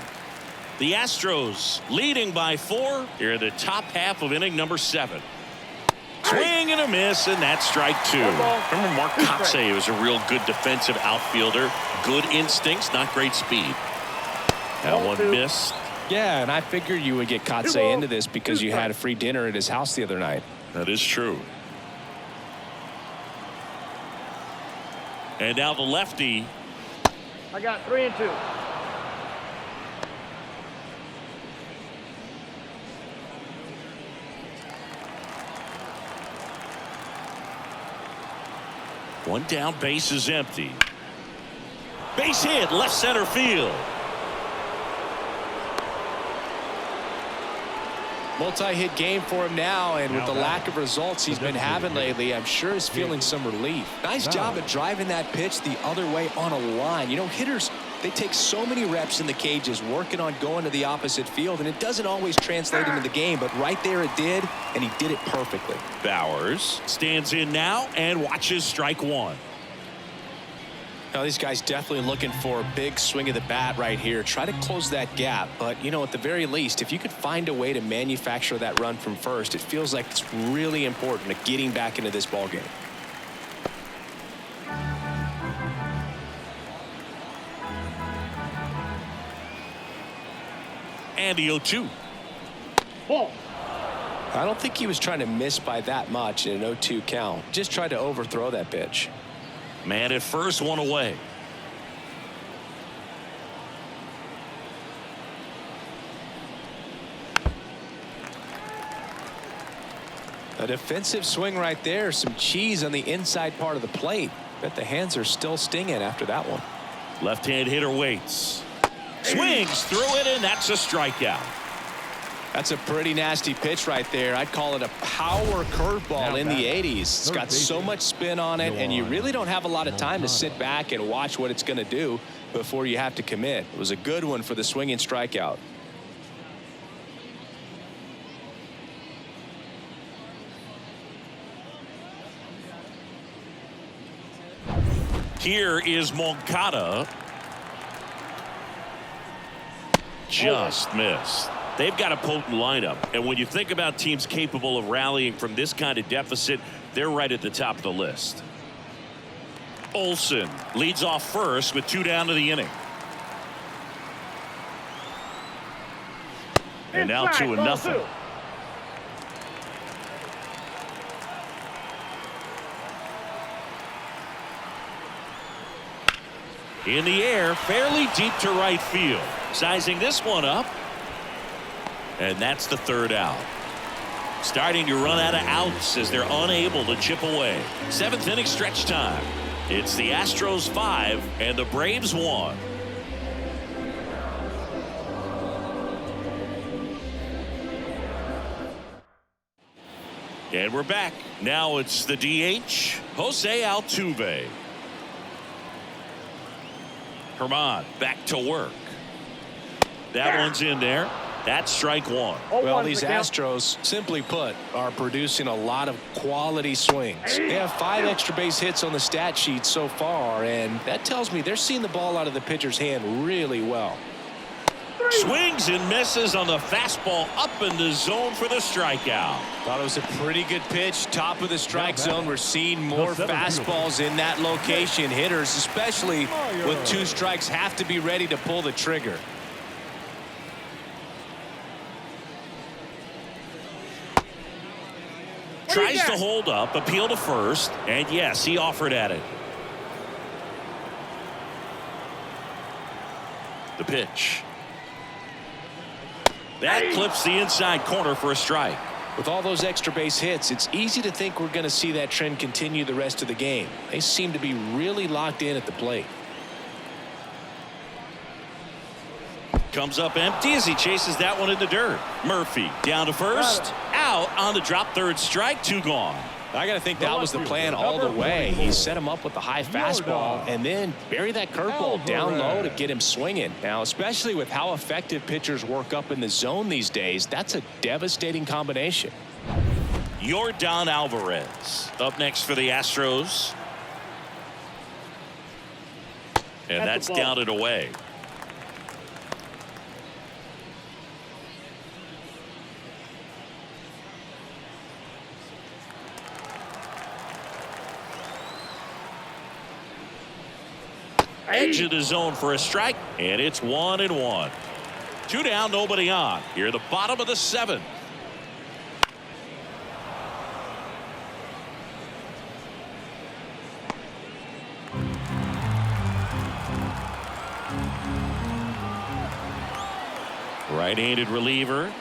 A: The Astros leading by 4 here in the top half of inning number 7. Swing and a miss, and that's strike two. Remember Mark Kotsay was a real good defensive outfielder. Good instincts, not great speed. That one missed.
B: Yeah, and I figured you would get Kotsay into this because you had a free dinner at his house the other night.
A: That is true. And now the lefty.
D: I got 3 and 2.
A: One down, base is empty. Base hit, left center field.
B: Multi-hit game for him now, and with the lack of results he's been having lately, I'm sure he's feeling some relief. Nice job at driving that pitch the other way on a line. You know, hitters, they take so many reps in the cages working on going to the opposite field, and it doesn't always translate into the game, but right there it did, and he did it perfectly.
A: Bowers stands in now and watches strike one.
B: Now these guys definitely looking for a big swing of the bat right here. Try to close that gap, but you know, at the very least, if you could find a way to manufacture that run from first, it feels like it's really important to getting back into this ball game.
A: And the 0-2.
D: Ball.
B: I don't think he was trying to miss by that much in an 0-2 count. Just tried to overthrow that pitch.
A: Man at first, one away.
B: A defensive swing right there. Some cheese on the inside part of the plate. Bet the hands are still stinging after that one.
A: Left-hand hitter waits. Swings through it, and that's a strikeout.
B: That's a pretty nasty pitch right there. I'd call it a power curveball in the 80s. It's got so much spin on it, and you really don't have a lot of time to sit back and watch what it's going to do before you have to commit. It was a good one for the swinging strikeout.
A: Here is Moncada. Just missed. They've got a potent lineup, and when you think about teams capable of rallying from this kind of deficit, they're right at the top of the list. Olsen leads off first with 2 down to the inning. And now 2-0. In the air, fairly deep to right field. Sizing this one up. And that's the 3rd out. Starting to run out of outs as they're unable to chip away. 7th inning stretch time. It's the Astros 5 and the Braves 1. And we're back. Now it's the DH, Jose Altuve. Herman back to work. That one's in there. That's strike one.
B: Well, these Astros, simply put, are producing a lot of quality swings. They have 5 extra base hits on the stat sheet so far, and that tells me they're seeing the ball out of the pitcher's hand really well.
A: Swings and misses on the fastball up in the zone for the strikeout.
B: Thought it was a pretty good pitch. Top of the strike zone. We're seeing more fastballs in that location. Hitters, especially with 2 strikes, have to be ready to pull the trigger.
A: Tries to hold up, appeal to first, and yes, he offered at it. The pitch. That clips the inside corner for a strike.
B: With all those extra base hits, it's easy to think we're going to see that trend continue the rest of the game. They seem to be really locked in at the plate.
A: Comes up empty as he chases that one in the dirt. Murphy down to first. Out on the drop, 3rd strike, 2 gone.
B: I got to think that was the plan all the way. He set him up with the high fastball and then bury that curveball down low to get him swinging. Now, especially with how effective pitchers work up in the zone these days, that's a devastating combination.
A: Yordan Alvarez up next for the Astros. And that's down and away. edge of the zone for a strike, and it's 1-1. 2 down, nobody on. Here, the bottom of the 7th. Right-handed reliever.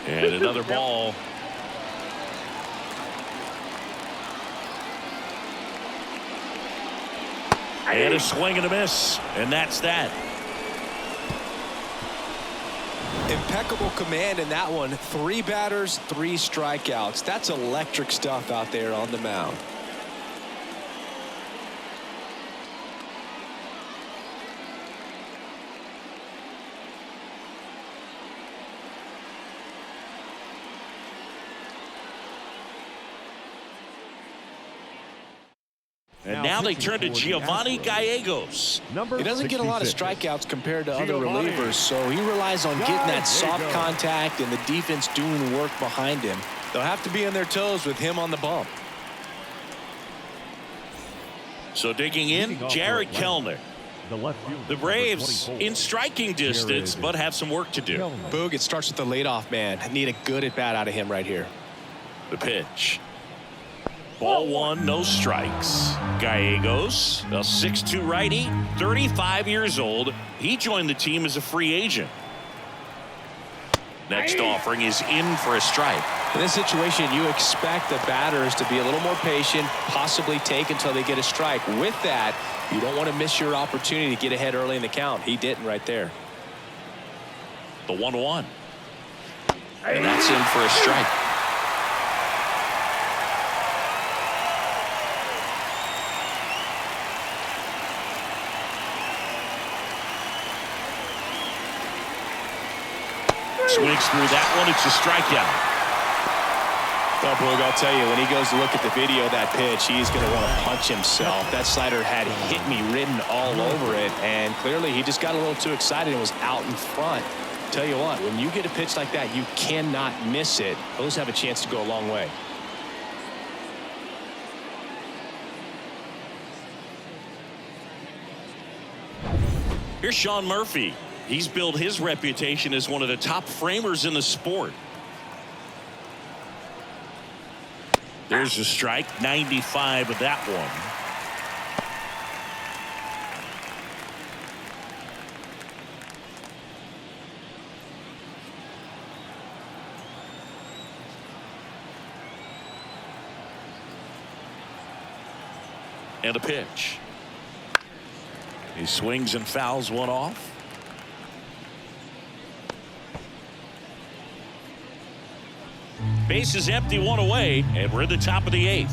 A: And another ball. And a swing and a miss. And that's that.
B: Impeccable command in that one. 3 batters, 3 strikeouts. That's electric stuff out there on the mound.
A: And now they turn to Giovanni Gallegos.
B: He doesn't get a lot of strikeouts compared to other relievers, so he relies on getting that soft contact and the defense doing work behind him. They'll have to be on their toes with him on the bump.
A: So digging in, Jared Kellner. The Braves in striking distance, but have some work to do.
B: Boog, it starts with the leadoff man. Need a good at-bat out of him right here.
A: The pitch. Ball 1, no strikes. Gallegos, a 6'2" righty, 35 years old. He joined the team as a free agent. Next offering is in for a strike.
B: In this situation, you expect the batters to be a little more patient, possibly take until they get a strike. With that, you don't want to miss your opportunity to get ahead early in the count. He didn't right there.
A: The 1-1. And that's in for a strike. Swings through that one. It's a strikeout.
B: Well, Boog, I'll tell you, when he goes to look at the video of that pitch, he's going to want to punch himself. That slider had hit me written all over it, and clearly he just got a little too excited and was out in front. Tell you what, when you get a pitch like that, you cannot miss it. Those have a chance to go a long way.
A: Here's Sean Murphy. He's built his reputation as one of the top framers in the sport. There's a strike, 95 of that one. And a pitch. He swings and fouls one off. Base is empty, 1 away, and we're at the top of the 8th.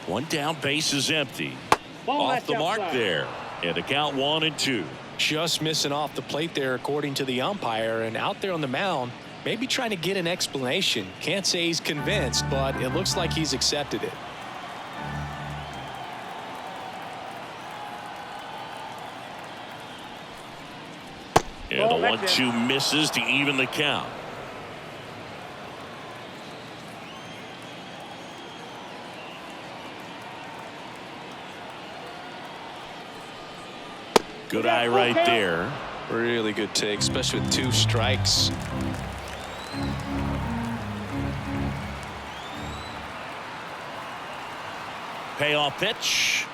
A: One down, base is empty. Off the mark there. And a count 1-2.
B: Just missing off the plate there, according to the umpire, and out there on the mound, maybe trying to get an explanation. Can't say he's convinced, but it looks like he's accepted it.
A: And the 1-2 misses to even the count. Good eye right there.
B: Really good take, especially with 2 strikes.
A: Payoff pitch.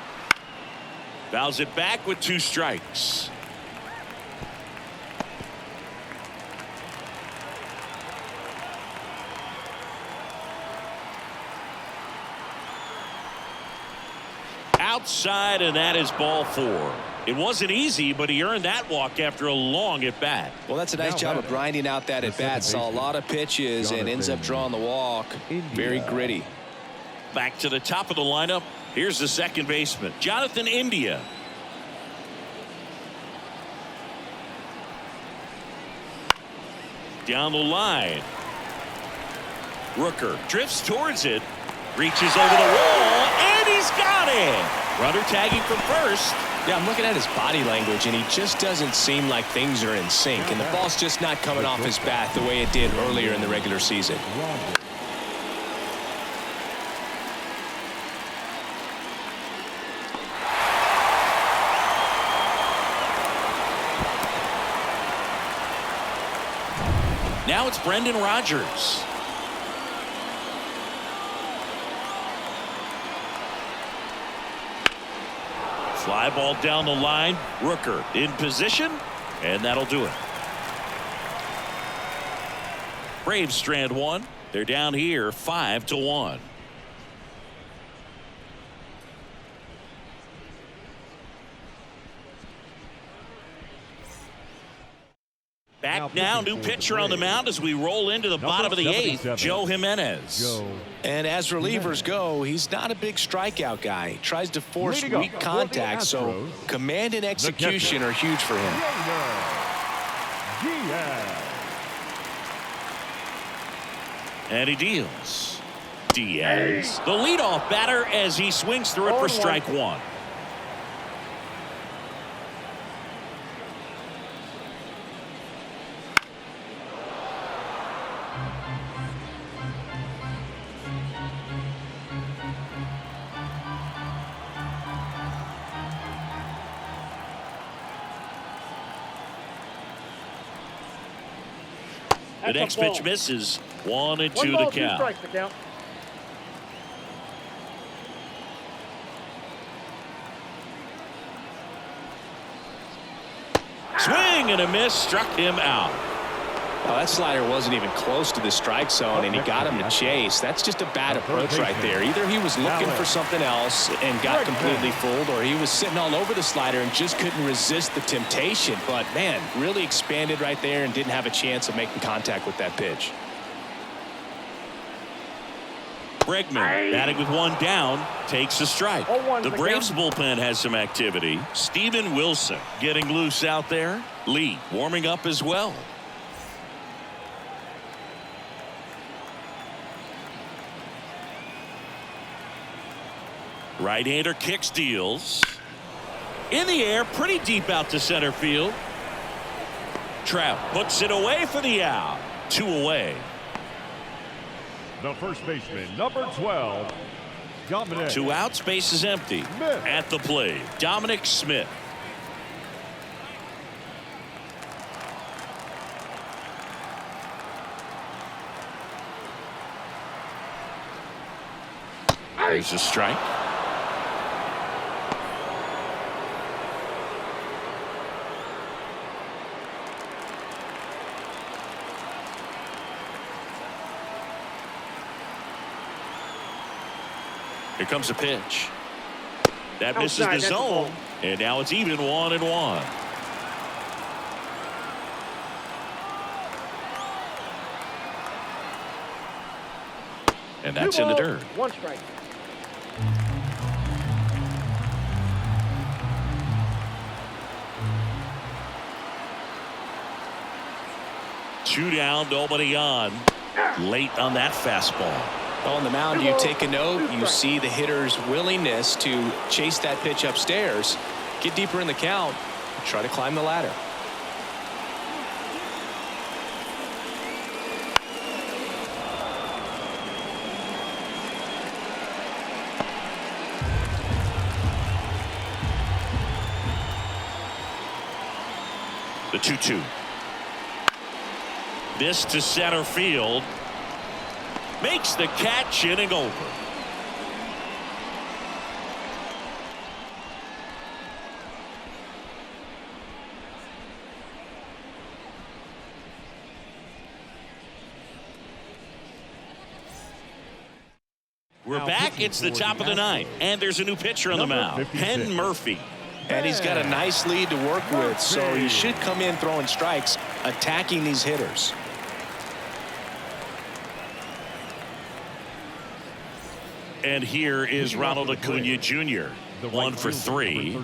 A: Fouls it back with 2 strikes. Outside, and that is ball 4. It wasn't easy, but he earned that walk after a long at-bat.
B: Well, that's a nice job of grinding out that at-bat. Saw a lot of pitches and ends up drawing the walk. Very gritty.
A: Back to the top of the lineup. Here's the second baseman, Jonathan India. Down the line. Rooker drifts towards it, reaches over the wall, and he's got it. Runner tagging from first.
B: Yeah, I'm looking at his body language, and he just doesn't seem like things are in sync, and the ball's just not coming off his bat the way it did earlier in the regular season.
A: Now it's Brendan Rodgers. Fly ball down the line. Rooker in position, and that'll do it. Braves strand one. They're down here 5-1. Back now, new pitcher on the mound as we roll into the bottom of the eighth, Joe Jimenez.
B: And as relievers go, he's not a big strikeout guy. He tries to force weak contact, so command and execution are huge for him.
A: And he deals. Diaz, the leadoff batter, as he swings through it for strike one. The next pitch misses. 1-2 the count. Swing and a miss, struck him out.
B: Well, that slider wasn't even close to the strike zone, and he got him to chase. That's just a bad approach right there. Either he was looking for something else and got completely fooled, or he was sitting all over the slider and just couldn't resist the temptation. But, man, really expanded right there and didn't have a chance of making contact with that pitch.
A: Bregman batting with one down takes a strike. The Braves bullpen has some activity. Steven Wilson getting loose out there. Lee warming up as well. Right-hander kicks, deals. In the air, pretty deep out to center field. Trout puts it away for the out. 2 away.
C: The first baseman, number 12, Dominic.
A: 2 outs, base is empty.
C: Smith.
A: At the plate, Dominic Smith. There's a strike. Here comes a pitch. That misses the zone, and now it's even 1-1. And that's in the dirt.
D: 1 strike.
A: Two down, nobody on. Late on that fastball.
B: On the mound, you take a note. You see the hitter's willingness to chase that pitch upstairs, get deeper in the count, try to climb the ladder.
A: The 2-2. This to center field. Makes the catch, inning over. We're back. It's the top of the ninth, and there's a new pitcher on the mound, Ken Murphy.
B: And he's got a nice lead to work with, so he should come in throwing strikes, attacking these hitters.
A: And here is Ronald Acuña Jr. 1 for 3.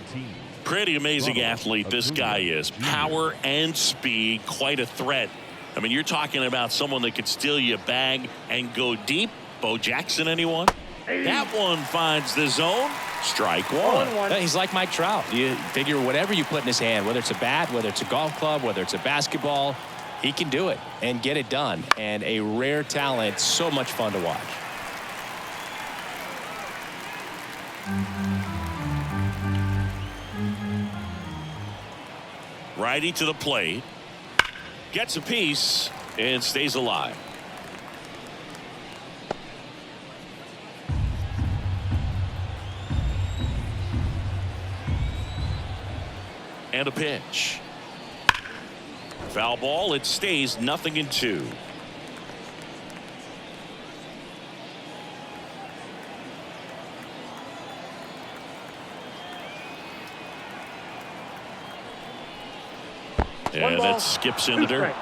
A: Pretty amazing athlete this guy is. Power and speed, quite a threat I mean, you're talking about someone that could steal you a bag and go deep. Bo Jackson, anyone? That one finds the zone. Strike one.
B: He's like Mike Trout. You figure whatever you put in his hand, whether it's a bat, whether it's a golf club, whether it's a basketball, he can do it and get it done. And a rare talent, so much fun to watch.
A: Righty to the plate. Gets a piece and stays alive. And a pitch. Foul ball. It stays 0-2. And that skips into dirt.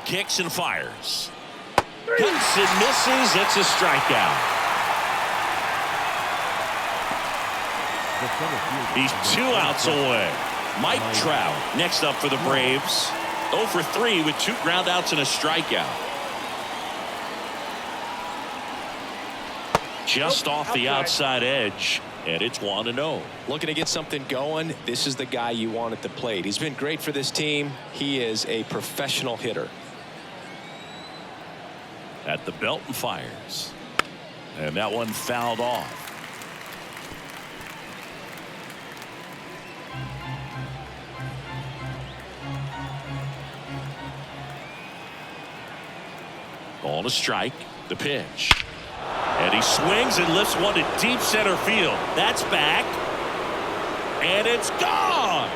A: Kicks and fires. Hits and misses. It's a strikeout. He's 2 outs away. Mike Trout next up for the Braves. 0 for 3 with 2 ground outs and a strikeout. Just off the outside edge, and it's 1-0.
B: Looking to get something going. This is the guy you want at the plate. He's been great for this team. He is a professional hitter.
A: At the belt and fires. And that one fouled off. On a strike. The pitch. And he swings and lifts one to deep center field. That's back. And it's gone.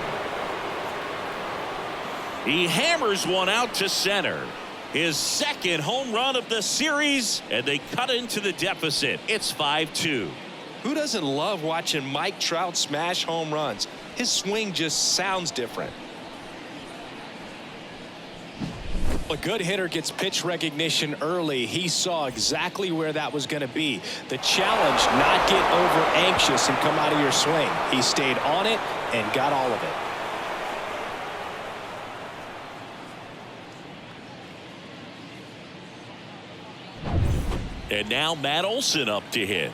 A: He hammers one out to center. His second home run of the series, and they cut into the deficit. It's 5-2.
B: Who doesn't love watching Mike Trout smash home runs? His swing just sounds different. A good hitter gets pitch recognition early. He saw exactly where that was going to be. The challenge, not get over anxious and come out of your swing. He stayed on it and got all of it.
A: And now Matt Olson up to hit.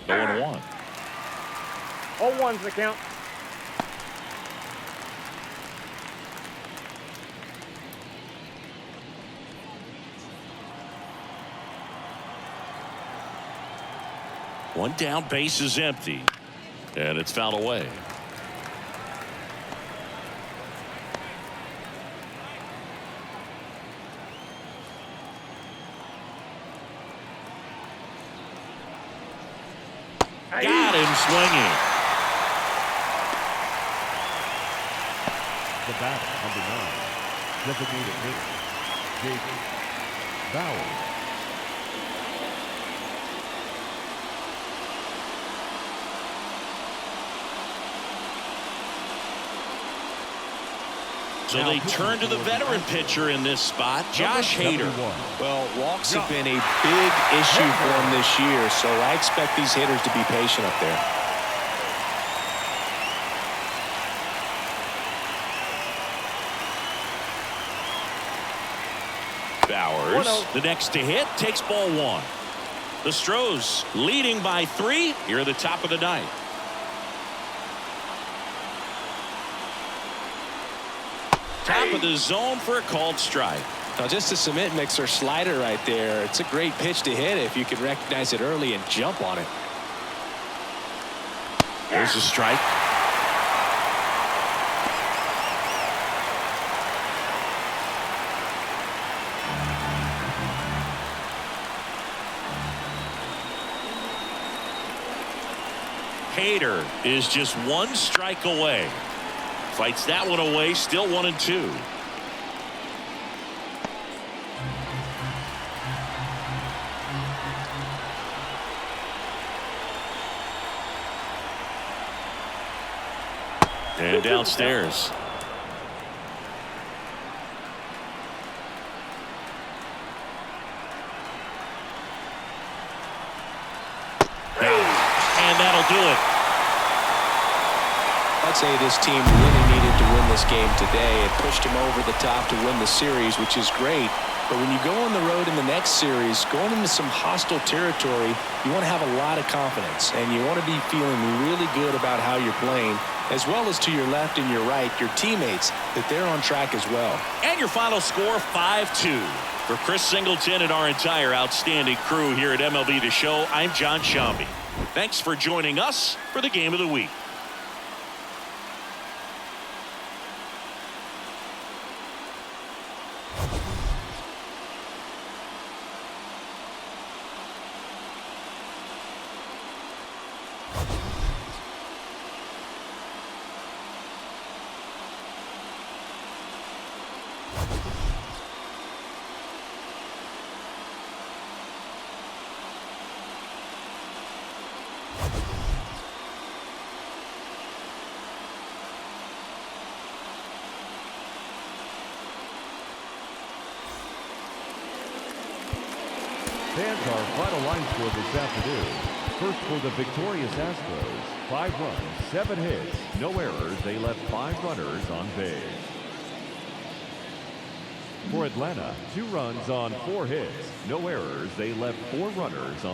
A: 0-1.
D: 0-1's the count.
A: One down, base is empty. And it's fouled away. Got him swinging.
C: The batter, number 9, designated hitter, Jake Bauer.
A: So they turn to the veteran pitcher in this spot, Josh Hader.
B: Well, walks have been a big issue for him this year, so I expect these hitters to be patient up there.
A: Bowers, the next to hit, takes ball 1. The Astros leading by 3 here at the top of the ninth. Top of the zone for a called strike.
B: Now just a cement mixer slider right there. It's a great pitch to hit if you can recognize it early and jump on it.
A: There's a strike. Hader is just 1 strike away. Fights that one away, still 1-2. And downstairs. And that'll do it.
B: I'd say this team really needed to win this game today. It pushed them over the top to win the series, which is great. But when you go on the road in the next series, going into some hostile territory, you want to have a lot of confidence. And you want to be feeling really good about how you're playing, as well as to your left and your right, your teammates, that they're on track as well.
A: And your final score, 5-2. For Chris Singleton and our entire outstanding crew here at MLB The Show, I'm John Shambi. Thanks for joining us for the Game of the Week.
C: Fans, our final line score this afternoon. First for the victorious Astros, 5 runs, 7 hits, no errors. They left 5 runners on base. For Atlanta, 2 runs on 4 hits, no errors. They left 4 runners on